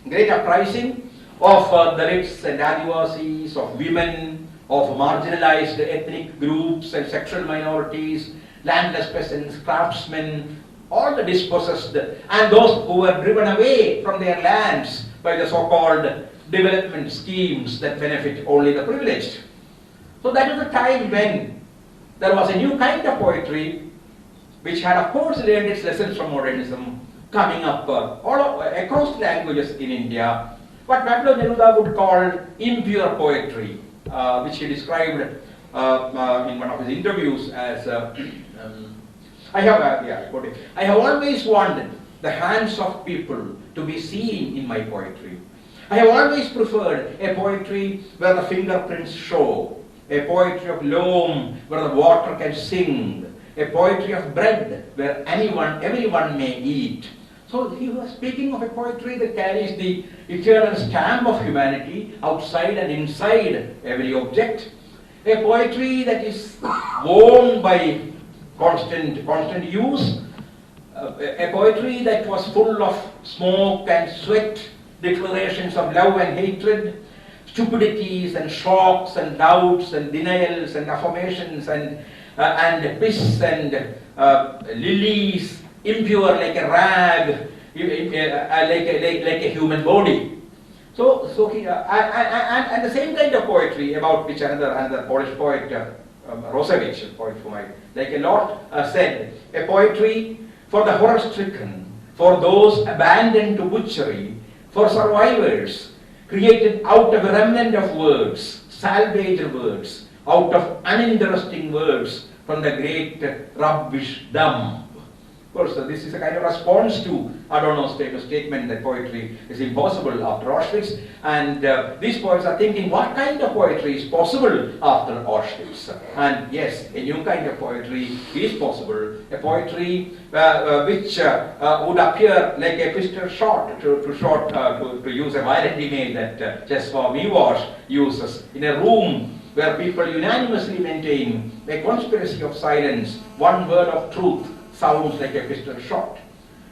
great uprising of the Dalits and Adivasis, of women, of marginalized ethnic groups and sexual minorities, landless peasants, craftsmen, all the dispossessed, and those who were driven away from their lands by the so-called development schemes that benefit only the privileged. So that is the time when there was a new kind of poetry which had of course learned its lessons from modernism coming up across languages in India. What Pablo Neruda would call impure poetry, which he described in one of his interviews as I have always wanted the hands of people to be seen in my poetry. I have always preferred a poetry where the fingerprints show, a poetry of loam where the water can sing, a poetry of bread where everyone may eat. So he was speaking of a poetry that carries the eternal stamp of humanity outside and inside every object. A poetry that is worn by constant use. A poetry that was full of smoke and sweat, declarations of love and hatred, stupidities and shocks and doubts and denials and affirmations and piss and lilies, impure like a rag, like a human body. So he, and the same kind of poetry about which another Polish poet, Rosewicz, a poet whom I like a lot, said, a poetry for the horror-stricken, for those abandoned to butchery, for survivors, created out of a remnant of words, salvaged words, out of uninteresting words from the great rubbish dump. Of course, this is a kind of response to Adorno's famous statement that poetry is impossible after Auschwitz, and these poets are thinking what kind of poetry is possible after Auschwitz. And yes, a new kind of poetry is possible, a poetry which would appear like a pistol shot, to use a violent image that Czesław Miłosz uses, in a room where people unanimously maintain a conspiracy of silence, one word of truth sounds like a pistol shot.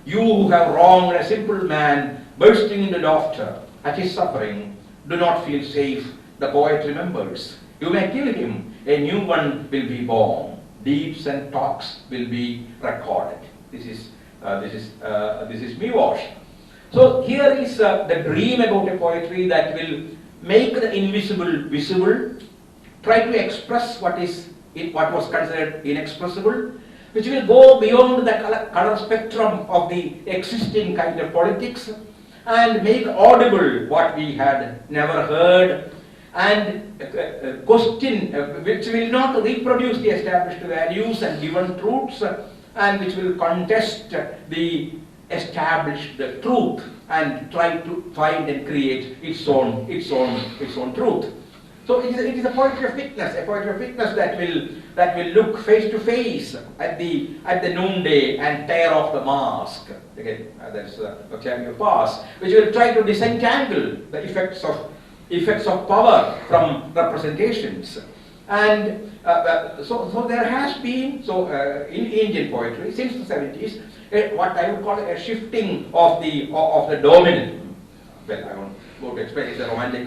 You who have wronged a simple man bursting into laughter at his suffering, do not feel safe, the poet remembers. You may kill him, a new one will be born. Deeds and talks will be recorded. This is Miłosz. So here is the dream about a poetry that will make the invisible visible, try to express what was considered inexpressible, which will go beyond the color spectrum of the existing kind of politics and make audible what we had never heard, and question which will not reproduce the established values and given truths, and which will contest the established truth and try to find and create its own truth. So it is a poetry of witness that will look face to face at the noonday and tear off the mask. Again, that's Octavio Paz, which will try to disentangle the effects of power from representations. And so there has been in Indian poetry since the 70s what I would call a shifting of the dominant. Well, I won't go to explain, it's a romantic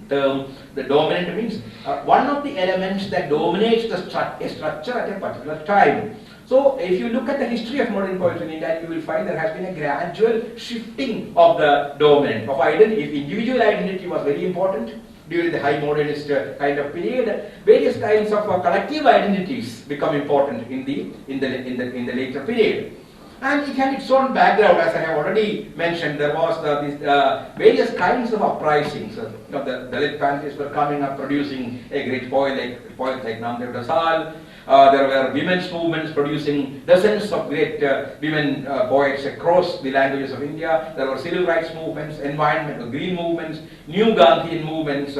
term. The dominant means one of the elements that dominates a structure at a particular time. So if you look at the history of modern poetry in India, you will find there has been a gradual shifting of the dominant, of identity. If individual identity was very important during the high modernist kind of period, various kinds of collective identities become important in the later period. And it had its own background, as I have already mentioned. There was these various kinds of uprisings. The Dalit panthers were coming up, producing a great poet like Namdev Dasal. There were women's movements producing dozens of great women poets across the languages of India. There were civil rights movements, environmental green movements, new Gandhian movements,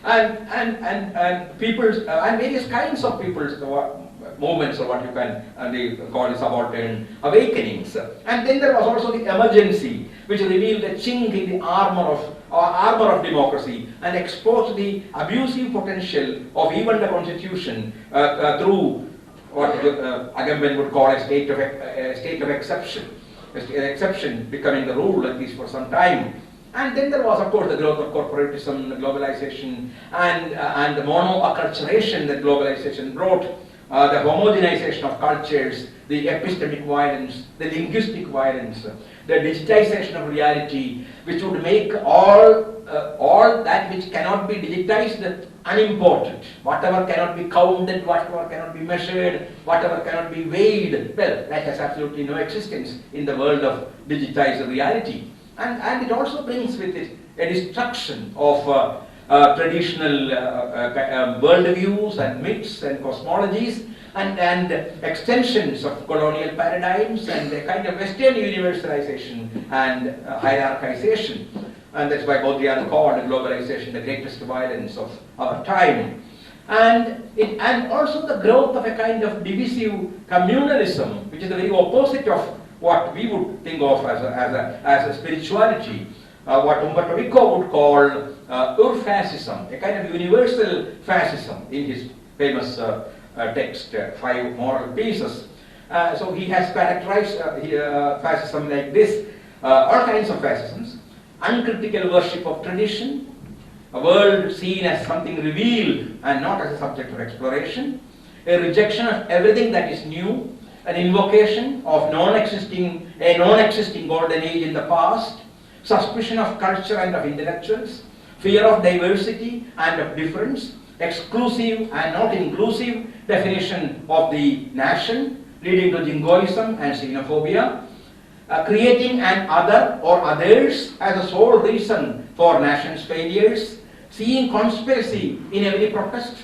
and people's and various kinds of people's movements, or what you can call subaltern awakenings. And then there was also the emergency, which revealed a chink in the armor of democracy and exposed the abusive potential of even the constitution through what Agamben would call a state of exception. Exception becoming the rule, at least for some time. And then there was, of course, the growth of corporatism, globalization, and the mono-acculturation that globalization brought. The homogenization of cultures, the epistemic violence, the linguistic violence, the digitization of reality, which would make all that which cannot be digitized unimportant. Whatever cannot be counted, whatever cannot be measured, whatever cannot be weighed, well, that has absolutely no existence in the world of digitized reality. And it also brings with it a destruction of traditional worldviews and myths and cosmologies and extensions of colonial paradigms and a kind of Western universalization and hierarchization. And that's why Baudrillard called globalization the greatest violence of our time. And also the growth of a kind of divisive communalism, which is the very opposite of what we would think of as a spirituality. What Umberto Eco would call Urfascism, a kind of universal fascism in his famous text, Five Moral Pieces. So he has characterized fascism like this, all kinds of fascisms: uncritical worship of tradition, a world seen as something revealed and not as a subject of exploration, a rejection of everything that is new, an invocation of a non-existing golden age in the past, suspicion of culture and of intellectuals, fear of diversity and of difference, exclusive and not inclusive definition of the nation, leading to jingoism and xenophobia, creating an other or others as a sole reason for nation's failures, seeing conspiracy in every protest,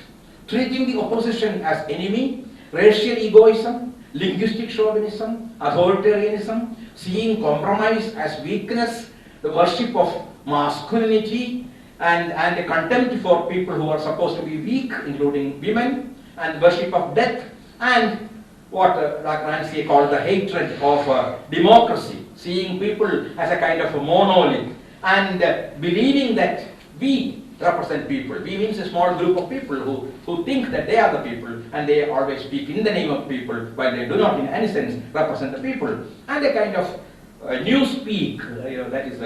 treating the opposition as enemy, racial egoism, linguistic chauvinism, authoritarianism, seeing compromise as weakness, the worship of masculinity, and a contempt for people who are supposed to be weak, including women, and worship of death, and what Dr. Nancy called the hatred of democracy, seeing people as a kind of a monolith, and believing that we represent people. We means a small group of people who think that they are the people, and they always speak in the name of people, while they do not in any sense represent the people. And a kind of newspeak, that is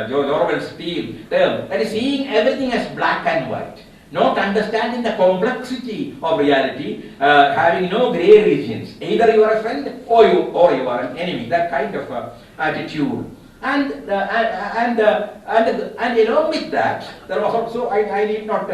George Orwell's term, that is seeing everything as black and white, not understanding the complexity of reality, having no grey regions. Either you are a friend or you are an enemy. That kind of attitude. And along with that, there was also, I need not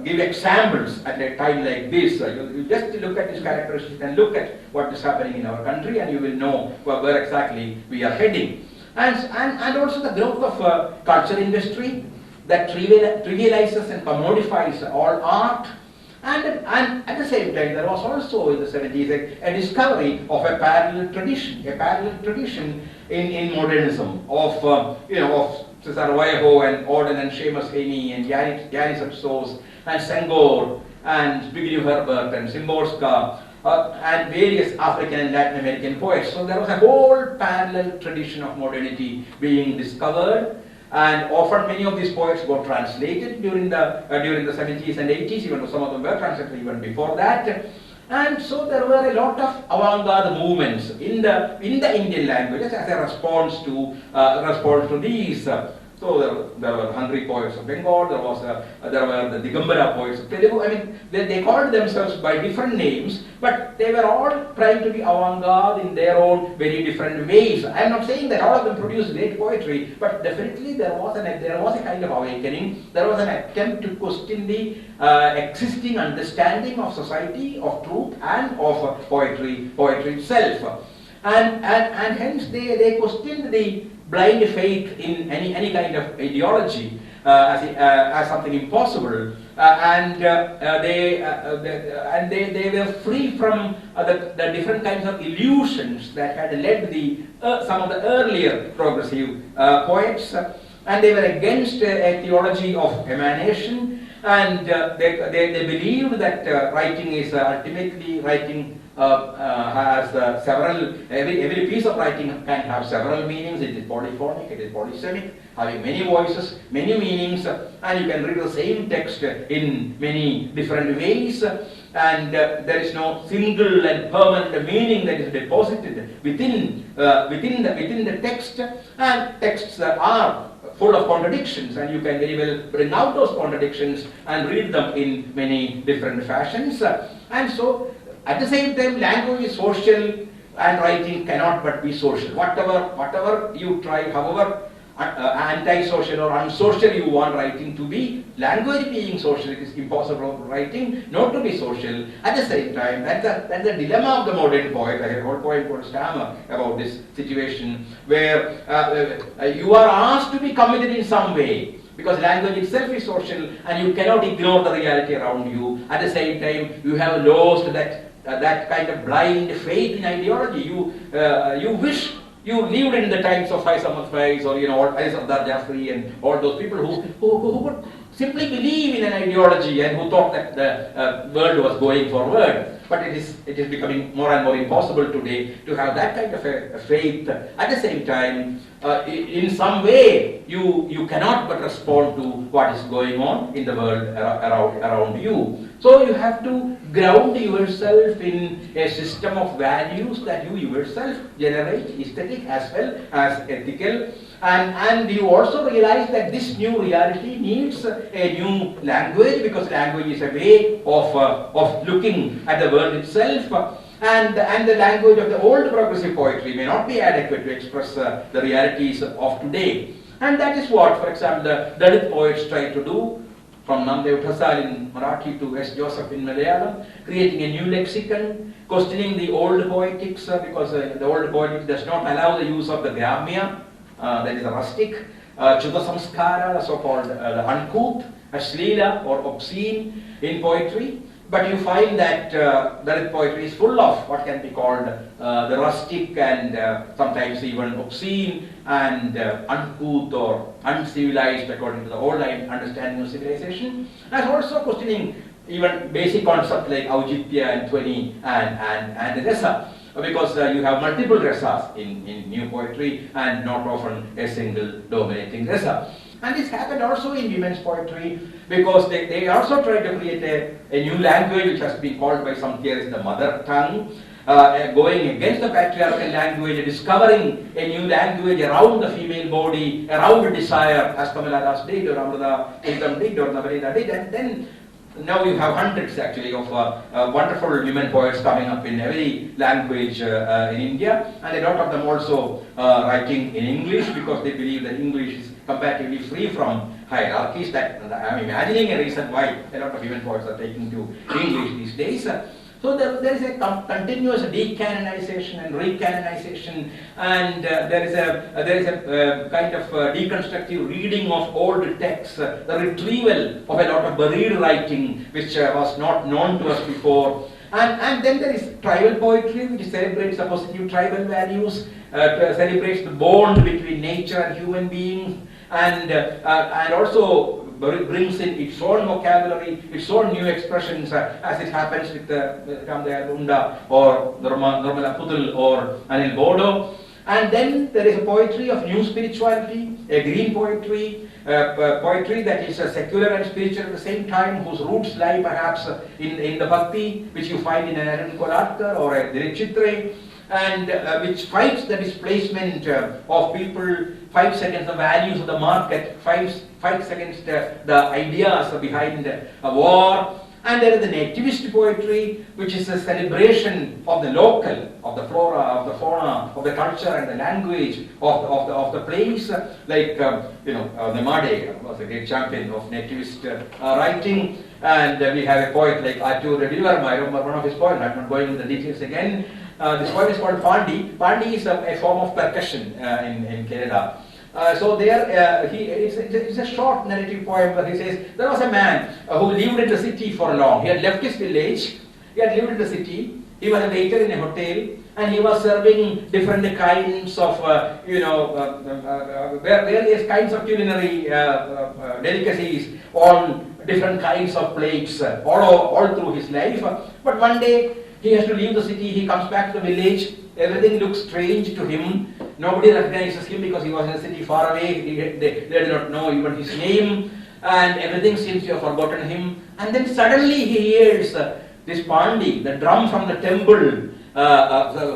give examples at a time like this. You just look at these characteristics and look at what is happening in our country, and you will know where exactly we are heading. And also the growth of culture industry that trivializes and commodifies all art. And at the same time, there was also in the 70s a discovery of a parallel tradition in modernism of Cesar Vallejo and Auden and Seamus Heaney and Yanis Absos and Senghor and Zbigniew Herbert and Szymborska and various African and Latin American poets. So there was a whole parallel tradition of modernity being discovered. And often many of these poets got translated during the 70s and 80s, even though some of them were translated even before that. And so there were a lot of avant-garde movements in the Indian languages as a response to these. So there were Hungry poets of Bengal, there were the Digambara poets of Telugu. I mean, they called themselves by different names, but they were all trying to be avant-garde in their own very different ways. I am not saying that all of them produced great poetry, but definitely there was a kind of awakening. There was an attempt to question the existing understanding of society, of truth, and of poetry itself. And hence they questioned the blind faith in any kind of ideology as something impossible, and they were free from the different kinds of illusions that had led some of the earlier progressive poets, and they were against a theology of emanation, and they believed that writing is ultimately writing. Has every piece of writing can have several meanings. It is polyphonic, it is polysemic, having many voices, many meanings, and you can read the same text in many different ways, and there is no single and permanent meaning that is deposited within the text, and texts are full of contradictions, and you can very well bring out those contradictions and read them in many different fashions. And so at the same time, language is social and writing cannot but be social. Whatever you try, however anti-social or unsocial you want writing to be, language being social, it is impossible for writing not to be social. At the same time, that's the dilemma of the modern poet. I had a whole poem called Stammer about this situation where you are asked to be committed in some way, because language itself is social and you cannot ignore the reality around you. At the same time, you have lost that kind of blind faith in ideology. You wish you lived in the times of Faiz or Sardar Jafri and all those people who would simply believe in an ideology and who thought that the world was going forward. But it is becoming more and more impossible today to have that kind of a faith. At the same time, in some way, you cannot but respond to what is going on in the world around you. So you have to ground yourself in a system of values that you yourself generate, aesthetic as well as ethical. And you also realize that this new reality needs a new language, because language is a way of looking at the world itself. And the language of the old progressive poetry may not be adequate to express the realities of today. And that is what, for example, the Dalit poets try to do, from Namdev Thasal in Marathi to S. Joseph in Malayalam, creating a new lexicon, questioning the old poetics, because the old poetics does not allow the use of the Gramya, that is the rustic, Chuta Samskara, the so-called the uncouth, Ashlila or obscene in poetry. But you find that Dalit poetry is full of what can be called the rustic and sometimes even obscene and uncouth or uncivilized according to the old understanding of civilization, and also questioning even basic concepts like Aujitya and Twani and Rasa, because you have multiple rasas in new poetry and not often a single dominating rasa. And this happened also in women's poetry, because they also tried to create a new language which has been called by some theorists the mother tongue, going against the patriarchal language, discovering a new language around the female body, around desire, as Kamala Das did, or Amrita Ekam did, or Navarita did. And then now you have hundreds actually of wonderful women poets coming up in every language in India, and a lot of them also writing in English, because they believe that English is comparatively free from hierarchies. That I'm imagining a reason why a lot of women poets are taking to English these days. So there is a continuous decanonization and recanonization, and there is a kind of deconstructive reading of old texts, the retrieval of a lot of buried writing which was not known to us before. And then there is tribal poetry, which celebrates the positive tribal values, celebrates the bond between nature and human beings, and also brings in its own vocabulary, its own new expressions, as it happens with Ramdayal Unda or Nirmala Pudul or Anil Bodo. And then there is a poetry of new spirituality, a green poetry, poetry that is secular and spiritual at the same time, whose roots lie perhaps in the bhakti, which you find in an Arun Kolatkar or a Dirichitre, and which fights the displacement of people, fights against the values of the market, fights against the ideas behind a war. And there is the nativist poetry, which is a celebration of the local, of the flora, of the fauna, of the culture and the language of the place. Like Nemade was a great champion of nativist writing, and we have a poet like Artur Redivarma. I remember one of his poems. I'm not going into the details again. This poem is called Pandi. Pandi is a form of percussion in Canada. So there, it's a short narrative poem where he says, there was a man who lived in the city for long. He had left his village, he had lived in the city, he was a waiter in a hotel, and he was serving different kinds of, various kinds of culinary delicacies on different kinds of plates all through his life. But one day, he has to leave the city, he comes back to the village, everything looks strange to him. Nobody recognizes him because he was in a city far away, they did not know even his name, and everything seems to have forgotten him. And then suddenly he hears this Pandi, the drum from the temple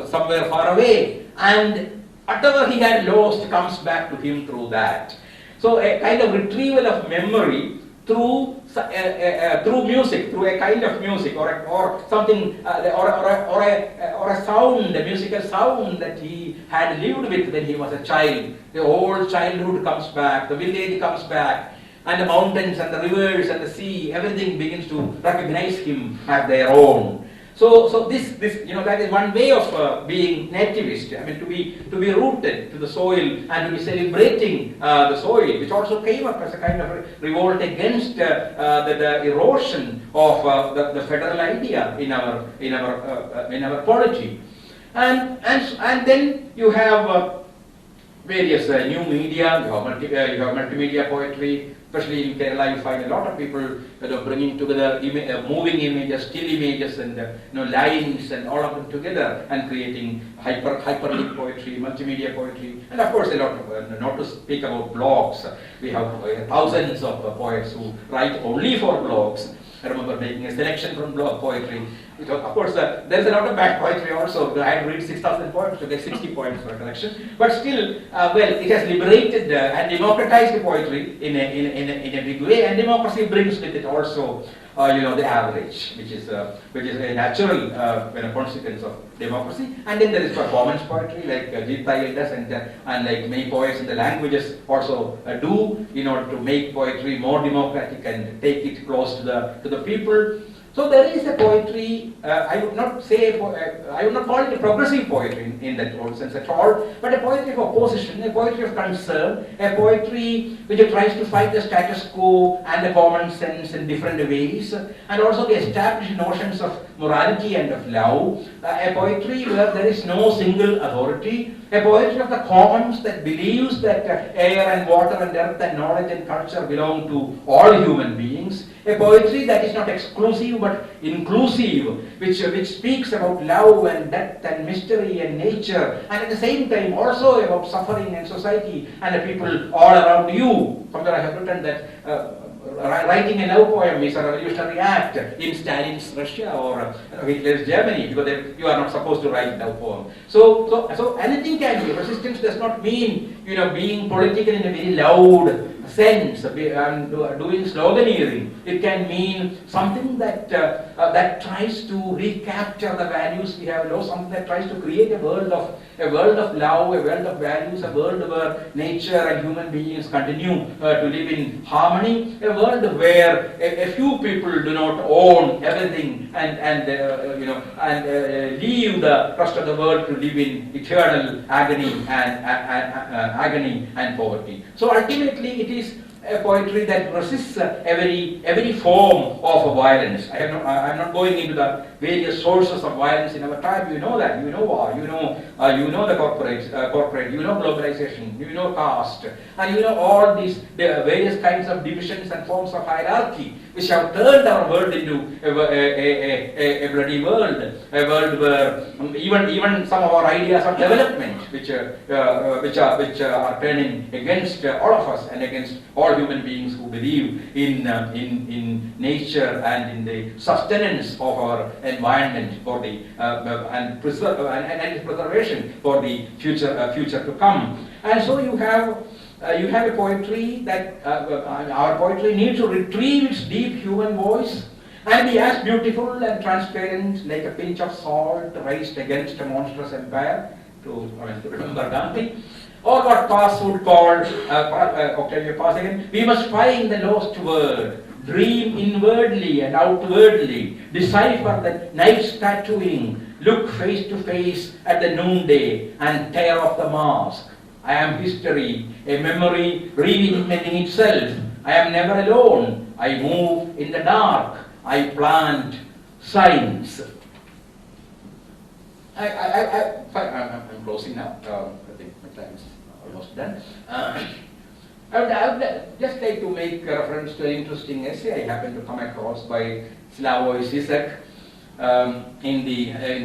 somewhere far away, and whatever he had lost comes back to him through that. So a kind of retrieval of memory through music, through a kind of music or something, or a sound, a musical sound that he had lived with when he was a child. The old childhood comes back, the village comes back, and the mountains and the rivers and the sea, everything begins to recognize him as their own. So this that is one way of being nativist. I mean, to be rooted to the soil and to be celebrating the soil, which also came up as a kind of revolt against the erosion of the federal idea in our polity. And then you have various new media. You have multimedia poetry. Especially in Kerala, you find a lot of people bringing together moving images, still images, and lines, and all of them together, and creating hyperlink poetry, multimedia poetry, and of course a lot of, not to speak about blogs. We have thousands of poets who write only for blogs. I remember making a selection from blog poetry. Of course, there's a lot of bad poetry also. I had to read 6,000 poems to get 60 points for a collection. But still, it has liberated and democratized poetry in a big way. And democracy brings with it also, the average, which is a natural consequence of democracy. And then there is performance poetry, like Agyeya does, and like many poets in the languages also do, in order to make poetry more democratic and take it close to the people. So there is a poetry. I would not call it a progressive poetry in that sense at all, but a poetry of opposition, a poetry of concern, a poetry which tries to fight the status quo and the common sense in different ways, and also the established notions of morality and of love. A poetry where there is no single authority. A poetry of the commons that believes that air and water and earth and knowledge and culture belong to all human beings. A poetry that is not exclusive but inclusive, which speaks about love and death and mystery and nature, and at the same time also about suffering and society and the people all around you. Somewhere I have written that writing a love poem is a revolutionary act in Stalin's Russia or Hitler's Germany, because you are not supposed to write a love poem. So anything can be. Resistance does not mean being political in a very loud sense, doing sloganeering. It can mean something that tries to recapture the values we have lost, something that tries to create a world of love, a world of values, a world where nature and human beings continue to live in harmony, a world where a few people do not own everything and leave the rest of the world to live in eternal agony and poverty. So ultimately, it is a poetry that resists every form of violence. I'm not going into the various sources of violence in our time. You know that. You know war. You know the corporate. You know globalization. You know caste, and you know all these various kinds of divisions and forms of hierarchy, which have turned our world into a bloody world. A world where even some of our ideas of development, which are turning against all of us and against all human beings who believe in nature and in the sustenance of our environment for the and preservation for the future to come. And so you have a poetry that our poetry needs to retrieve its deep human voice and be as beautiful and transparent like a pinch of salt raised against a monstrous empire, to remember Gandhi. Or what Pass would call, Octavia Pass again, we must find the lost word, dream inwardly and outwardly, decipher the night's tattooing, look face to face at the noonday and tear off the mask. I am history, a memory reinventing itself. I am never alone. I move in the dark. I plant signs. I'm closing now. I think my time is almost done. I would just like to make a reference to an interesting essay I happened to come across by Slavoj Žižek in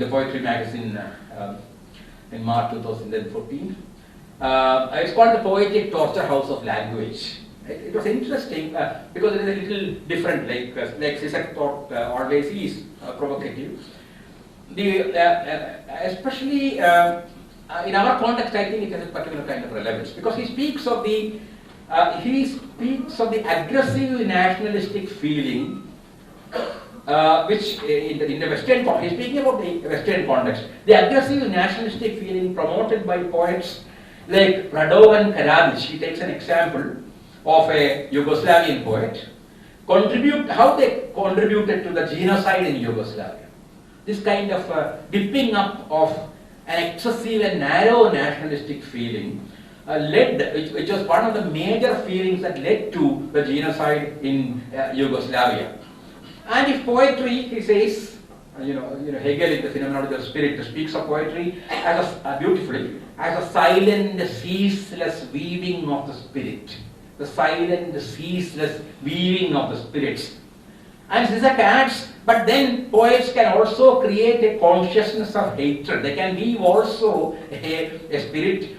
the Poetry magazine in March 2014. It's called The Poetic Torture House of Language. It was interesting because it is a little different, like Žižek thought always is provocative. Especially in our context, I think it has a particular kind of relevance because he speaks of the aggressive nationalistic feeling, which in the Western context, he's speaking about the Western context, the aggressive nationalistic feeling promoted by poets like Radovan Karadzic. He takes an example of a Yugoslavian poet, how they contributed to the genocide in Yugoslavia. this kind of dipping up of an excessive and narrow nationalistic feeling which was one of the major feelings that led to the genocide in Yugoslavia. And if poetry, he says, Hegel in the Phenomenology of Spirit speaks of poetry as beautifully as a silent, ceaseless weaving of the spirit. The silent, ceaseless weaving of the spirits. And Zizek adds, but then poets can also create a consciousness of hatred. They can weave also a spirit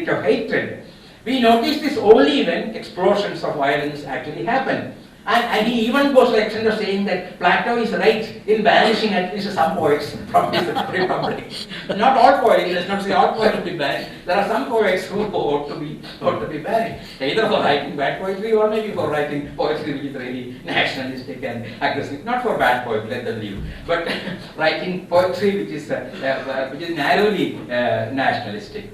of hatred. We notice this only when explosions of violence actually happen. And he even goes to the extent of saying that Plato is right in banishing at least some poets from his republic. Not all poets, let's not say all poets to be banished. There are some poets who ought to be banished, either for writing bad poetry or maybe for writing poetry which is really nationalistic and aggressive. Not for bad poetry, let them leave, but writing poetry which is narrowly nationalistic.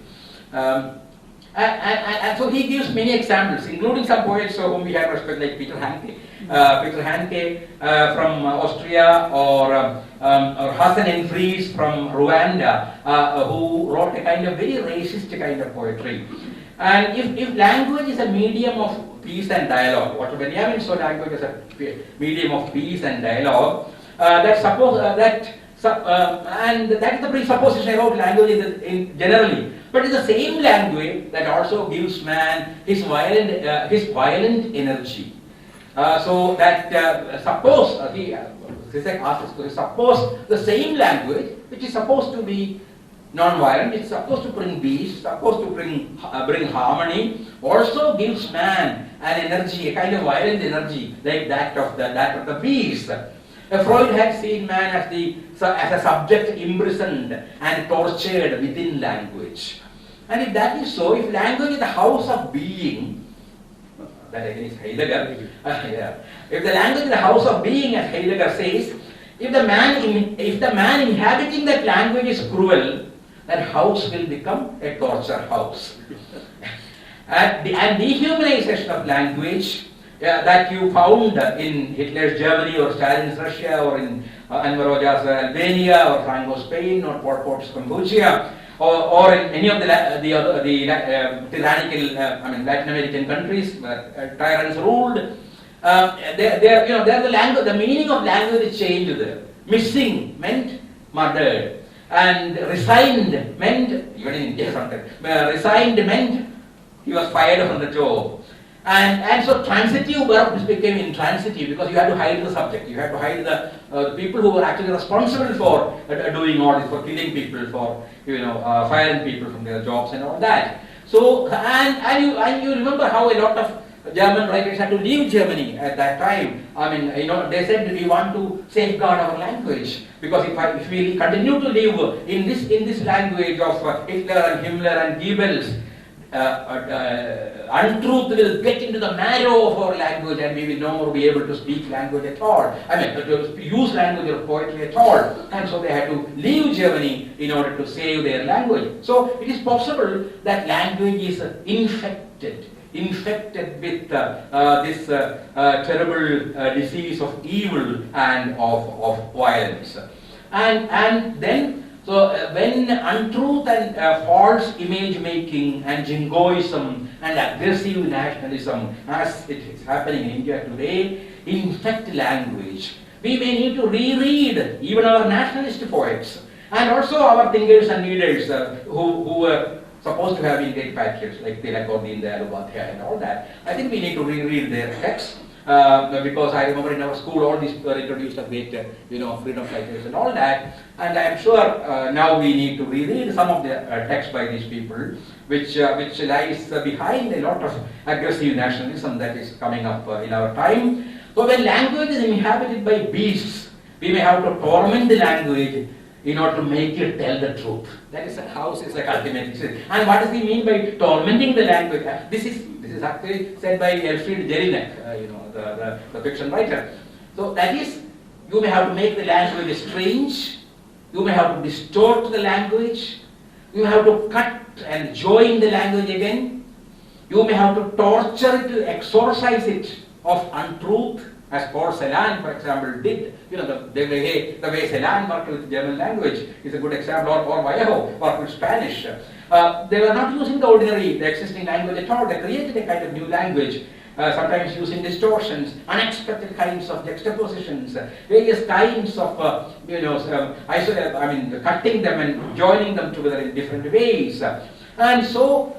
And so he gives many examples, including some poets whom we have respect, like Peter Handke. Peter Handke from Austria, or Hassan Enfries from Rwanda, who wrote a kind of very racist kind of poetry. And if language is a medium of peace and dialogue, what Benjamin saw language as a medium of peace and dialogue, and that is the presupposition about language generally. But it's the same language that also gives man his violent energy. So that suppose Zizek asks this question, suppose the same language, which is supposed to be non-violent, it's supposed to bring peace, supposed to bring harmony, also gives man an energy, a kind of violent energy like that of the beast. Freud had seen man as a subject imprisoned and tortured within language. And if that is so, if language is the house of being, that again is Heidegger, if the language is the house of being, as Heidegger says, if the man inhabiting that language is cruel, that house will become a torture house. And dehumanization of language that you found in Hitler's Germany or Stalin's Russia or in Anwar Hoxha's Albania or Franco's Spain or Pol Pot's Cambodia or in any of the tyrannical, Latin American countries where tyrants ruled, the meaning of language is changed there. Missing meant murdered, and resigned meant, even in India sometimes, resigned meant he was fired from the job. And so transitive verbs became intransitive because you had to hide the subject. You had to hide the people who were actually responsible for doing all this, for killing people, for firing people from their jobs and all that. So and you remember how a lot of German writers had to leave Germany at that time. They said we want to safeguard our language because if we continue to live in this language of Hitler and Himmler and Goebbels, untruth will get into the marrow of our language and we will no more be able to speak language at all. To use language or poetry at all. And so they had to leave Germany in order to save their language. So it is possible that language is infected with this terrible disease of evil and of violence. And then so when untruth and false image making and jingoism and aggressive nationalism, as it is happening in India today, infect language, we may need to reread even our nationalist poets and also our thinkers and leaders who were supposed to have been great patriots like Tilak or Deen Dayal Upadhyaya and all that. I think we need to reread their texts. Because I remember in our school all these were introduced as great, freedom fighters and all that, and I am sure now we need to reread some of the texts by these people, which lies behind a lot of aggressive nationalism that is coming up in our time. So when language is inhabited by beasts, we may have to torment the language in order to make it tell the truth. That is how is like ultimate. And what does he mean by tormenting the language? This is actually said by Elfried Jelinek, the fiction writer. So that is, you may have to make the language strange, you may have to distort the language, you have to cut and join the language again, you may have to torture it to exorcise it of untruth, as Paul Celan, for example, did. You know, the way Celan worked with German language is a good example, or Vallejo worked with Spanish. They were not using the existing language at all. They created a kind of new language, sometimes using distortions, unexpected kinds of juxtapositions, various kinds of, cutting them and joining them together in different ways. And so,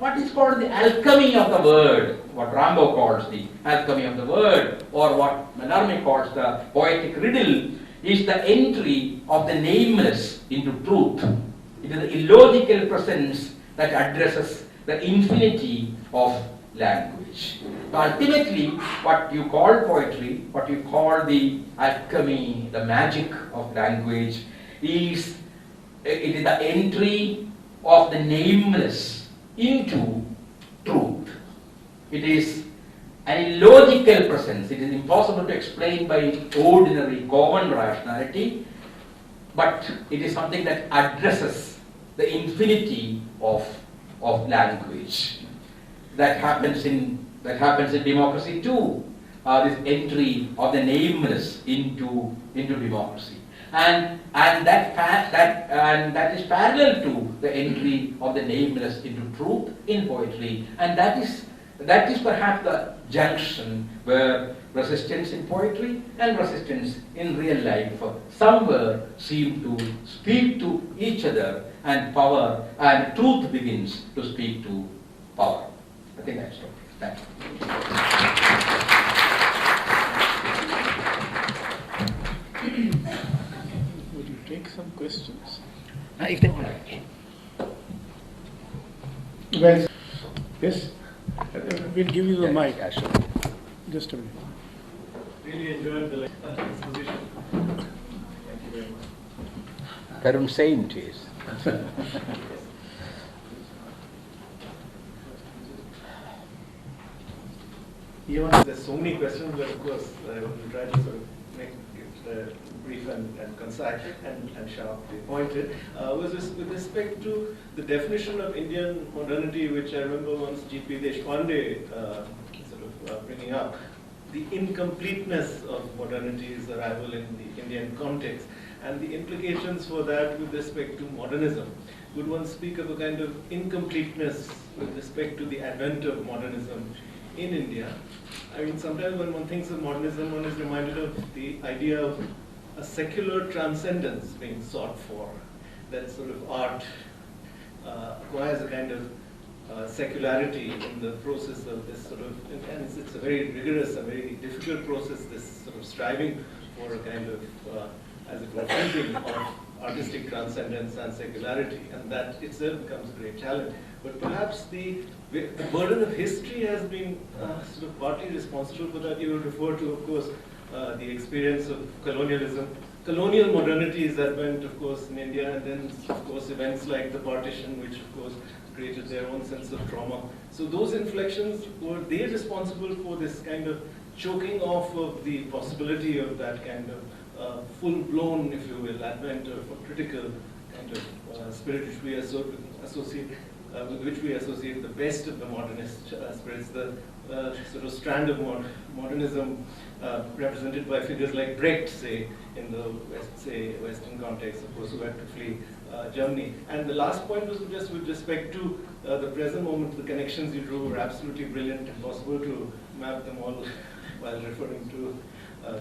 what is called the alchemy of the word, what Rambo calls the alchemy of the word, or what Mallarmé calls the poetic riddle, is the entry of the nameless into truth. It is the illogical presence that addresses the infinity of language. So ultimately, what you call poetry, what you call the alchemy, the magic of language, it is the entry of the nameless into truth. It is an illogical presence. It is impossible to explain by ordinary, common rationality, but it is something that addresses the infinity of language. That happens in democracy too. This entry of the nameless into democracy, and that is parallel to the entry of the nameless into truth in poetry, and that is perhaps the junction where resistance in poetry and resistance in real life somewhere seem to speak to each other, and power and truth begins to speak to power. I think that's all. Thank you. Would you take some questions? If they want to. Well, yes. We'll give you the mic. Yeah, sure. Just a minute. Really enjoyed the exposition. Thank you very much. Karun Saint is. There's so many questions, but of course I will try to sort of make it brief and concise and sharply pointed. With respect to the definition of Indian modernity, which I remember once G.P. Deshpande bringing up, the incompleteness of modernity's arrival in the Indian context, and the implications for that with respect to modernism. Would one speak of a kind of incompleteness with respect to the advent of modernism in India? I mean, sometimes when one thinks of modernism, one is reminded of the idea of a secular transcendence being sought for, that sort of art acquires a kind of secularity in the process of this sort of, and it's a very rigorous, a very difficult process, this sort of striving for a kind of, as it were, fusing of artistic transcendence and secularity, and that itself becomes a great challenge. But perhaps the burden of history has been sort of partly responsible for that. You will refer to, of course, the experience of colonialism, colonial modernities that went, of course, in India, and then, of course, events like the partition, which, of course, created their own sense of trauma. So those inflections, were they responsible for this kind of choking off of the possibility of that kind of full-blown, if you will, advent of a critical kind of spirit which we associate with which we associate the best of the modernist spirits, the sort of strand of modernism represented by figures like Brecht, say, in the Western context, of course, who had to flee Germany. And the last point was just with respect to the present moment. The connections you drew were absolutely brilliant, impossible to map them all while referring to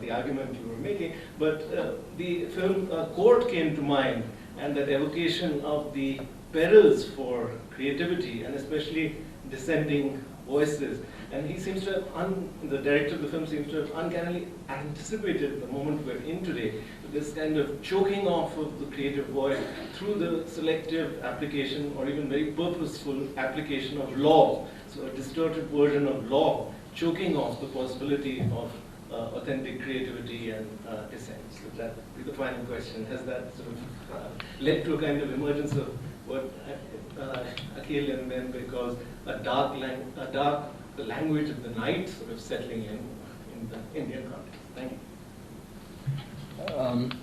the argument you were making. But the film Court came to mind, and that evocation of the perils for creativity, and especially dissenting voices. And he seems to have, the director of the film seems to have uncannily anticipated the moment we're in today, this kind of choking off of the creative voice through the selective application or even very purposeful application of law. So a distorted version of law, choking off the possibility of authentic creativity and dissent. So that is the final question. Has that sort of led to a kind of emergence of what Akhil and then because the language of the night sort of settling in the Indian context? Thank you.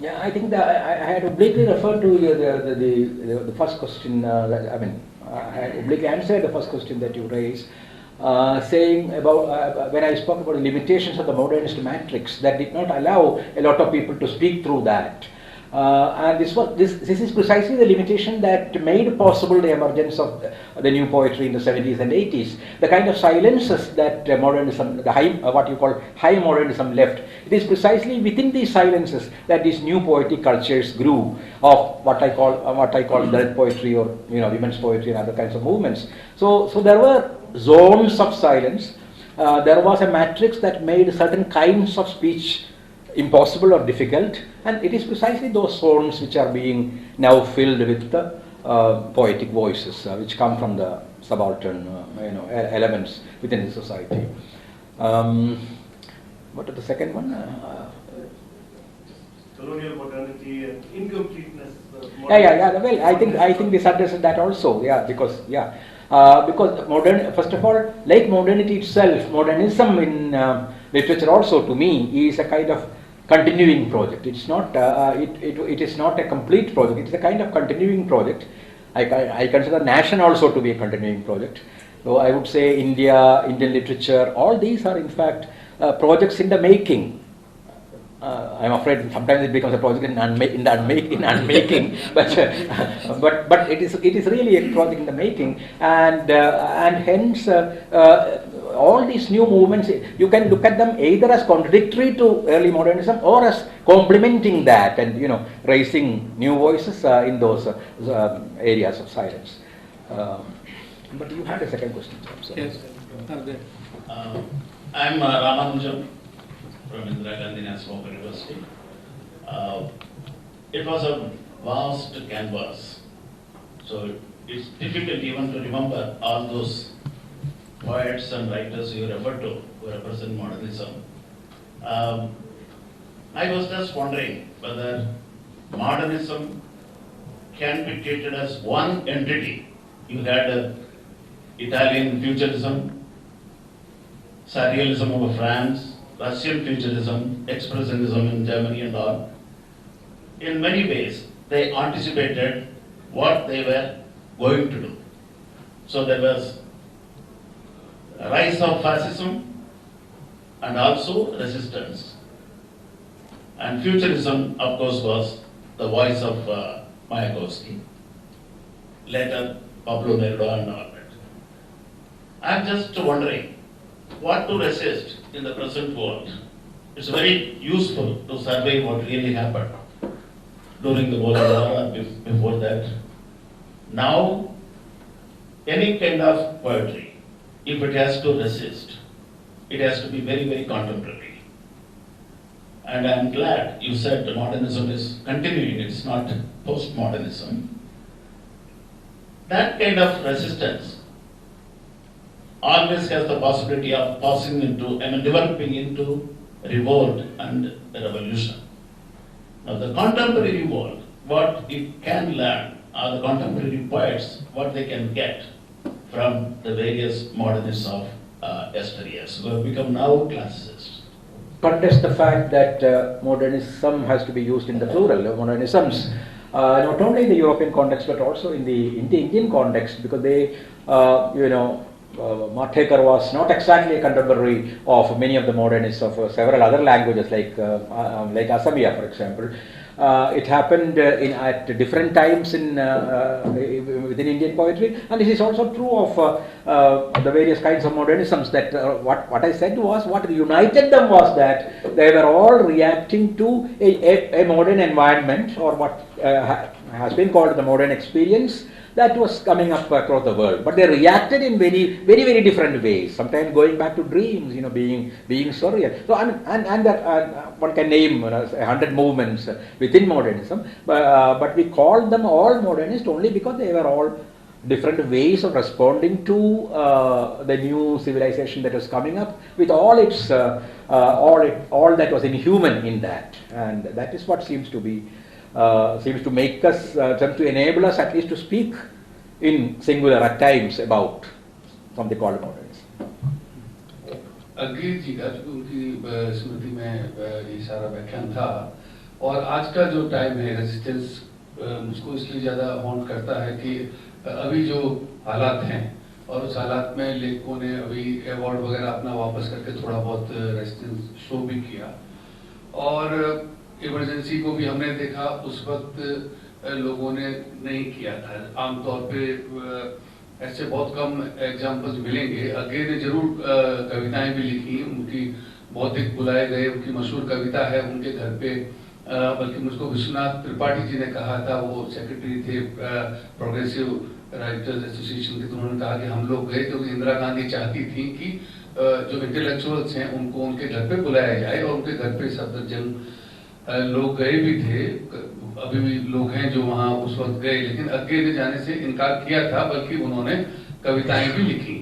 Yeah, I think that I had obliquely referred to the first question. I had obliquely answered the first question that you raised. saying about when I spoke about the limitations of the modernist matrix that did not allow a lot of people to speak through that. And this is precisely the limitation that made possible the emergence of the new poetry in the 70s and 80s. The kind of silences that modernism, what you call high modernism left, it is precisely within these silences that these new poetic cultures grew of what I call death poetry or women's poetry and other kinds of movements. So there were zones of silence. There was a matrix that made certain kinds of speech impossible or difficult, and it is precisely those zones which are being now filled with the poetic voices which come from the subaltern elements within the society. What is the second one? Colonial modernity and incompleteness. Yeah. Well, I think this addresses that also. Because first of all, like modernity itself, modernism in literature also to me is a kind of continuing project. It's not. It is not a complete project. It's a kind of continuing project. I consider Nation also to be a continuing project. So I would say Indian literature, all these are in fact projects in the making. I'm afraid sometimes it becomes a project in unmaking, but it is really a project in the making, and hence all these new movements, you can look at them either as contradictory to early modernism or as complementing that, and raising new voices in those areas of silence. But you had a second question. Yes. I'm Ramanujam from Indira Gandhi National Open University. It was a vast canvas, so it's difficult even to remember all those poets and writers you referred to who represent modernism. I was just wondering whether modernism can be treated as one entity. You had Italian futurism, surrealism over France, Russian futurism, expressionism in Germany and all. In many ways, they anticipated what they were going to do. So there was a rise of fascism and also resistance. And futurism, of course, was the voice of Mayakovsky, later Pablo Neruda and all that. I'm just wondering what to resist in the present world. It's very useful to survey what really happened during the World War or before that. Now, any kind of poetry, if it has to resist, it has to be very, very contemporary. And I'm glad you said the modernism is continuing, it's not postmodernism. That kind of resistance always has the possibility of passing into and developing into revolt and revolution. Now the contemporary world, what it can learn, or the contemporary poets, what they can get from the various modernists of yesteryears who have become now classicists. Contest the fact that modernism has to be used in the plural, modernisms, not only in the European context but also in the Indian context, because they, Marthekar was not exactly a contemporary of many of the modernists of several other languages like Assamia, for example. It happened at different times within Indian poetry, and this is also true of the various kinds of modernisms. That what I said was, what united them was that they were all reacting to a modern environment, or what has been called the modern experience, that was coming up across the world. But they reacted in very, very, very different ways. Sometimes going back to dreams, being surreal. So one can name 100 movements within modernism, but we called them all modernist only because they were all different ways of responding to the new civilization that was coming up, with all its all that was inhuman in that, and that is what seems to be. Seems to make us, to enable us at least to speak in singular at times about something called modernism. अग्यय जी का उनकी स्मृति में ये सारा व्याख्यान था, और आज का जो टाइम है रेजिस्टेंस मुझको इसलिए ज़्यादा हॉन्ट करता है कि अभी जो हालात हैं और उस हालात में लेखकों ने अभी अवार्ड वगैरह अपना वापस करके थोड़ा बहुत रेजिस्टेंस शो भी किया। और इमरजेंसी को भी हमने देखा उस वक्त लोगों ने नहीं किया था। आमतौर पे ऐसे बहुत कम एग्जाम्पल्स मिलेंगे। अगेय ने जरूर कविताएं भी लिखी, उनकी बौद्धिक बुलाए गए, उनकी मशहूर कविता है उनके घर पे, बल्कि मुझको विश्वनाथ त्रिपाठी जी ने कहा था, वो सेक्रेटरी थे प्रोग्रेसिव राइटर्स एसोसिएशन के, तो उन्होंने कहा कि हम लोग गए क्योंकि इंदिरा गांधी चाहती थी कि जो इंटेलेक्चुअल्स हैं उनको उनके घर पे बुलाया जाए, और उनके घर पे सफदरजंग लोग गए भी थे, अभी भी लोग हैं जो वहाँ उस वक्त गए, लेकिन अगेय ने जाने से इनकार किया था, बल्कि उन्होंने कविताएं भी लिखी।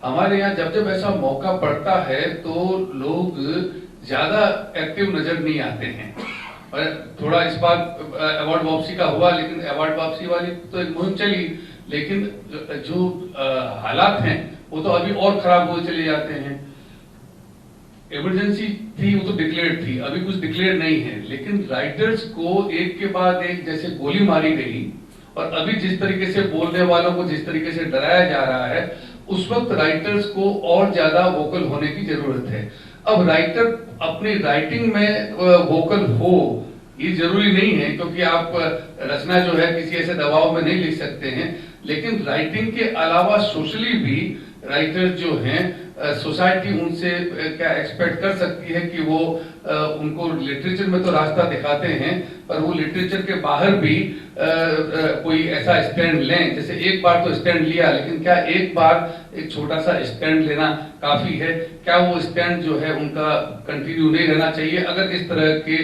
हमारे यहाँ जब जब ऐसा मौका पड़ता है तो लोग ज्यादा एक्टिव नजर नहीं आते हैं। और थोड़ा इस बार अवार्ड वापसी का हुआ, लेकिन अवार्ड वापसी वाली तो एक मुहिम चली, लेकिन जो हालात हैं वो तो अभी और खराब होते चले जाते हैं। इमरजेंसी थी वो तो डिक्लेयर्ड थी, अभी कुछ डिक्लेयर नहीं है, लेकिन राइटर्स को एक के बाद एक जैसे गोली मारी गई, और अभी जिस तरीके से बोलने वालों को जिस तरीके से डराया जा रहा है, उस वक्त राइटर्स को और ज्यादा वोकल होने की जरूरत है। अब राइटर अपनी राइटिंग में वोकल हो ये जरूरी नहीं है, क्योंकि आप रचना जो है किसी ऐसे दबाव में नहीं लिख सकते हैं, लेकिन राइटिंग के अलावा सोशली भी राइटर्स जो हैं, सोसाइटी उनसे क्या एक्सपेक्ट कर सकती है कि वो उनको लिटरेचर में तो रास्ता दिखाते हैं, पर वो लिटरेचर के बाहर भी कोई ऐसा स्टैंड लें। जैसे एक बार तो स्टैंड लिया, लेकिन क्या एक बार एक छोटा सा स्टैंड लेना काफी है? क्या वो स्टैंड जो है उनका कंटिन्यू नहीं रहना चाहिए अगर इस तरह के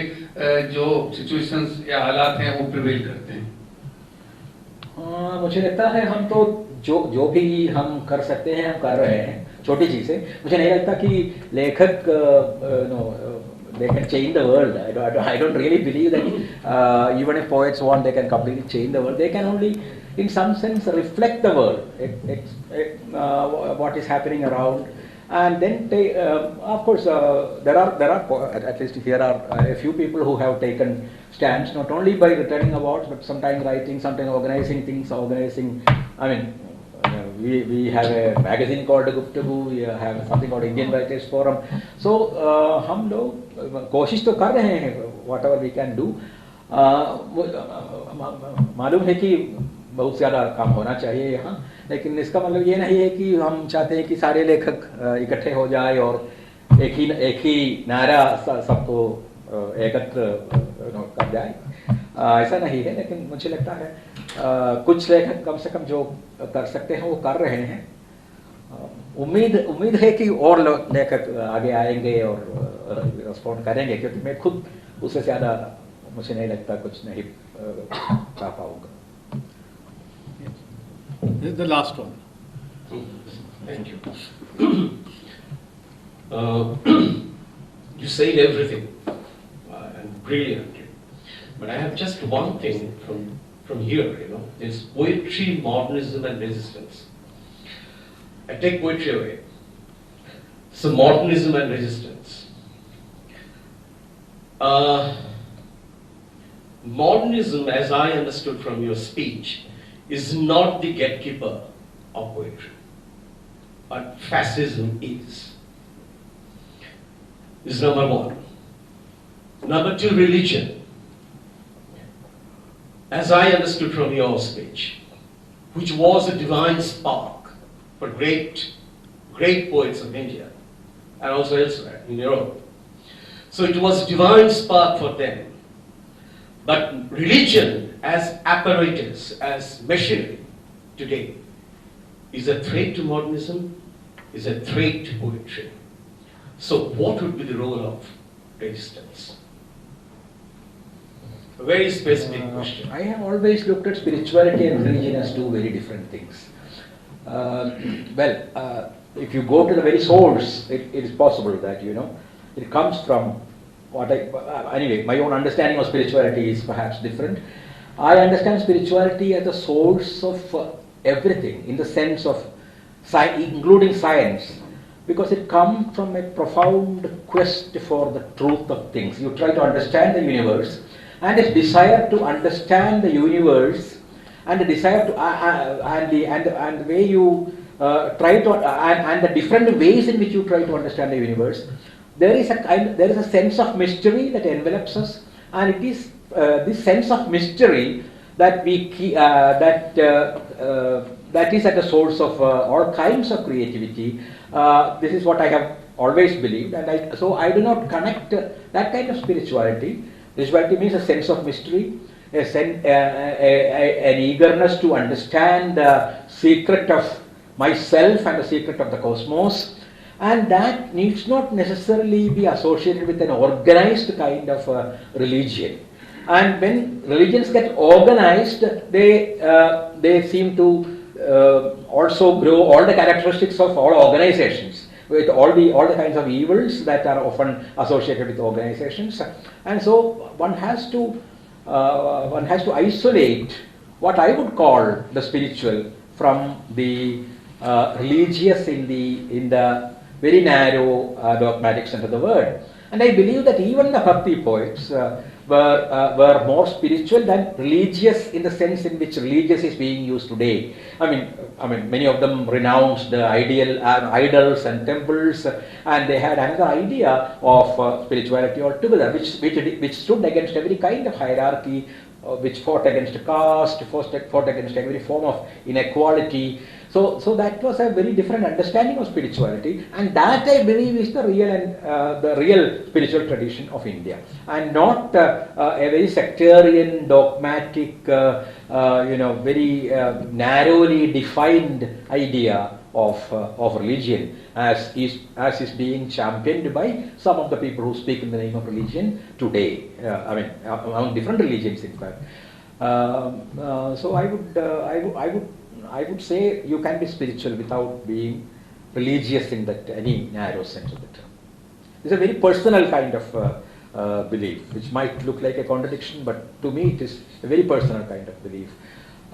जो सिचुएशंस या हालात हैं वो प्रिवेल करते हैं? मुझे लगता है हम तो जो भी हम कर सकते हैं हम कर रहे हैं, छोटी चीजें। मुझे नहीं लगता कि लेखक they can change the world. I don't really believe that even if poets want, they can completely change the world. They can only, in some sense, reflect the world, what is happening around, and then of course there are at least here are a few people who have taken stands not only by returning awards but sometimes writing, sometimes organizing things, I mean. We have a magazine called Guptabu, we have something called Indian Writers Forum. So हम लोग कोशिश तो कर रहे हैं whatever we can do. मालूम है कि बहुत ज़्यादा काम होना चाहिए यहाँ, लेकिन इसका मतलब ये नहीं है कि हम चाहते हैं कि सारे लेखक इकट्ठे हो जाए और एक ही नारा सबको एकत्र कर जाए, ऐसा नहीं है। लेकिन मुझे लगता है कुछ लेखक कम से कम जो कर सकते हैं वो कर रहे हैं। उम्मीद है कि और लेखक आगे आएंगे और रिस्पॉन्ड करेंगे, क्योंकि मैं खुद उससे ज़्यादा मुझे नहीं लगता कुछ नहीं कर पाऊंगा। The last one. Thank you. You said everything and brilliantly, but I have just one thing from here, it's poetry, modernism and resistance. I take poetry away. So modernism and resistance. Modernism, as I understood from your speech, is not the gatekeeper of poetry, but fascism is. This is number one. Number two, religion. As I understood from your speech, which was a divine spark for great poets of India and also elsewhere in Europe. So it was a divine spark for them. But religion as apparatus, as machinery today is a threat to modernism, is a threat to poetry. So what would be the role of resistance? A very specific question. I have always looked at spirituality and religion as two very different things. If you go to the very source, it is possible that it comes from anyway, my own understanding of spirituality is perhaps different. I understand spirituality as the source of everything, in the sense of including science, because it comes from a profound quest for the truth of things. You try to understand the universe, and this desire to understand the universe, and the desire to and the way you try to, and the different ways in which you try to understand the universe, there is a sense of mystery that envelops us, and it is this sense of mystery that that is at the source of all kinds of creativity. This is what I have always believed, and so I do not connect that kind of spirituality. Spirituality means a sense of mystery, an eagerness to understand the secret of myself and the secret of the cosmos, and that needs not necessarily be associated with an organized kind of religion. And when religions get organized, they seem to also grow all the characteristics of all organizations, with all the kinds of evils that are often associated with organizations. And so one has to isolate what I would call the spiritual from the religious in the very narrow dogmatic sense of the word. And I believe that even the Bhakti poets were more spiritual than religious in the sense in which religious is being used today. I mean, many of them renounced the idols and temples, and they had another idea of spirituality altogether, which stood against every kind of hierarchy, which fought against caste, fought against every form of inequality. So that was a very different understanding of spirituality, and that I believe is the real spiritual tradition of India, and not a very sectarian, dogmatic, very narrowly defined idea of religion, as is being championed by some of the people who speak in the name of religion today. Among different religions, in fact. So I would say you can be spiritual without being religious in that any narrow sense of the term. It's a very personal kind of belief, which might look like a contradiction, but to me it is a very personal kind of belief.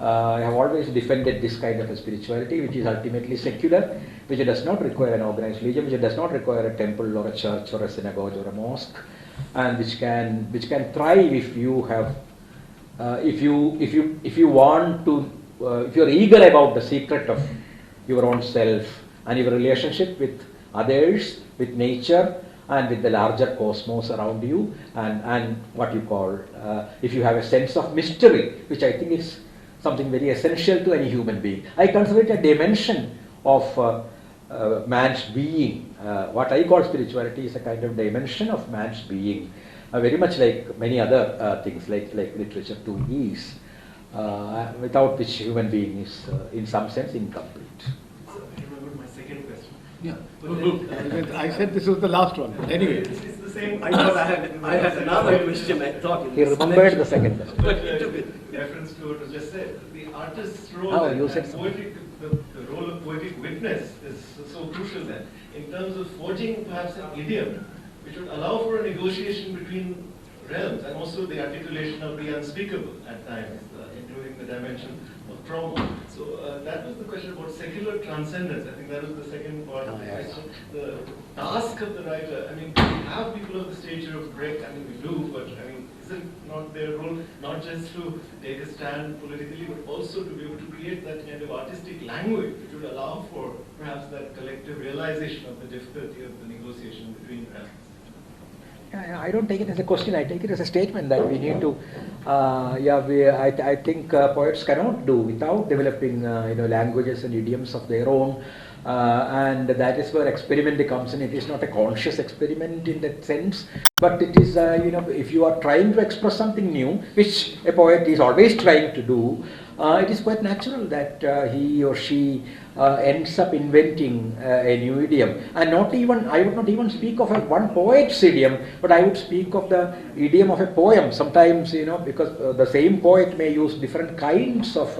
I have always defended this kind of a spirituality, which is ultimately secular, which does not require an organized religion, which does not require a temple or a church or a synagogue or a mosque, and which can thrive if you have, if you want to. If you are eager about the secret of your own self and your relationship with others, with nature, and with the larger cosmos around you, and what you call, if you have a sense of mystery, which I think is something very essential to any human being. I consider it a dimension of man's being. What I call spirituality is a kind of dimension of man's being, very much like many other things, like literature too is. Without which human being is, in some sense, incomplete. So I remembered my second question. Yeah. I said this was the last one. But anyway, It's the same. I thought I had another question. I thought He remembered the second question. But it took reference to what was just said. The artist's role Oh, and you said poetic, the role of poetic witness is so crucial then, in terms of forging perhaps an idiom which would allow for a negotiation between realms, and also the articulation of the unspeakable at times, including the dimension of trauma. So that was the question about secular transcendence. I think that was the second part of the question. The task of the writer, I mean, we have people of the stature of Brecht, I mean we do, but I mean, is it not their role not just to take a stand politically, but also to be able to create that kind of artistic language which would allow for perhaps that collective realization of the difficulty of the negotiation between realms? I don't take it as a question. I take it as a statement that we need to. I think poets cannot do without developing, languages and idioms of their own, and that is where experiment comes in. It is not a conscious experiment in that sense, but it is, if you are trying to express something new, which a poet is always trying to do, it is quite natural that he or she ends up inventing a new idiom. And I would not even speak of one poet's idiom, but I would speak of the idiom of a poem. Sometimes, because the same poet may use different kinds of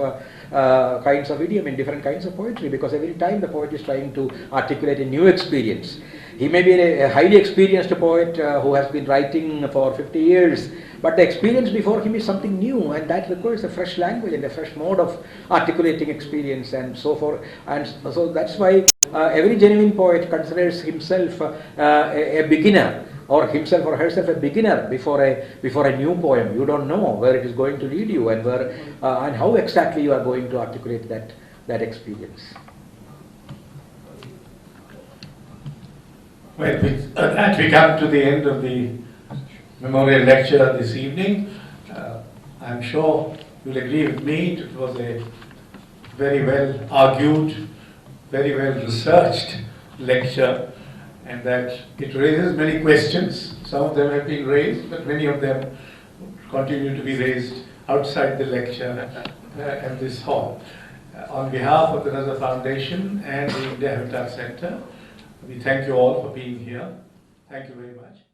idiom in different kinds of poetry, because every time the poet is trying to articulate a new experience. He may be a highly experienced poet who has been writing for 50 years, but the experience before him is something new, and that requires a fresh language and a fresh mode of articulating experience and so forth. And so that's why every genuine poet considers himself a beginner, or himself or herself a beginner before a new poem. You don't know where it is going to lead you, and how exactly you are going to articulate that experience. Well, with that we come to the end of the memorial lecture this evening. I'm sure you'll agree with me, it was a very well argued, very well researched lecture, and that it raises many questions. Some of them have been raised, but many of them continue to be raised outside the lecture and this hall. On behalf of the Raza Foundation and the India Habitat Center, we thank you all for being here. Thank you very much.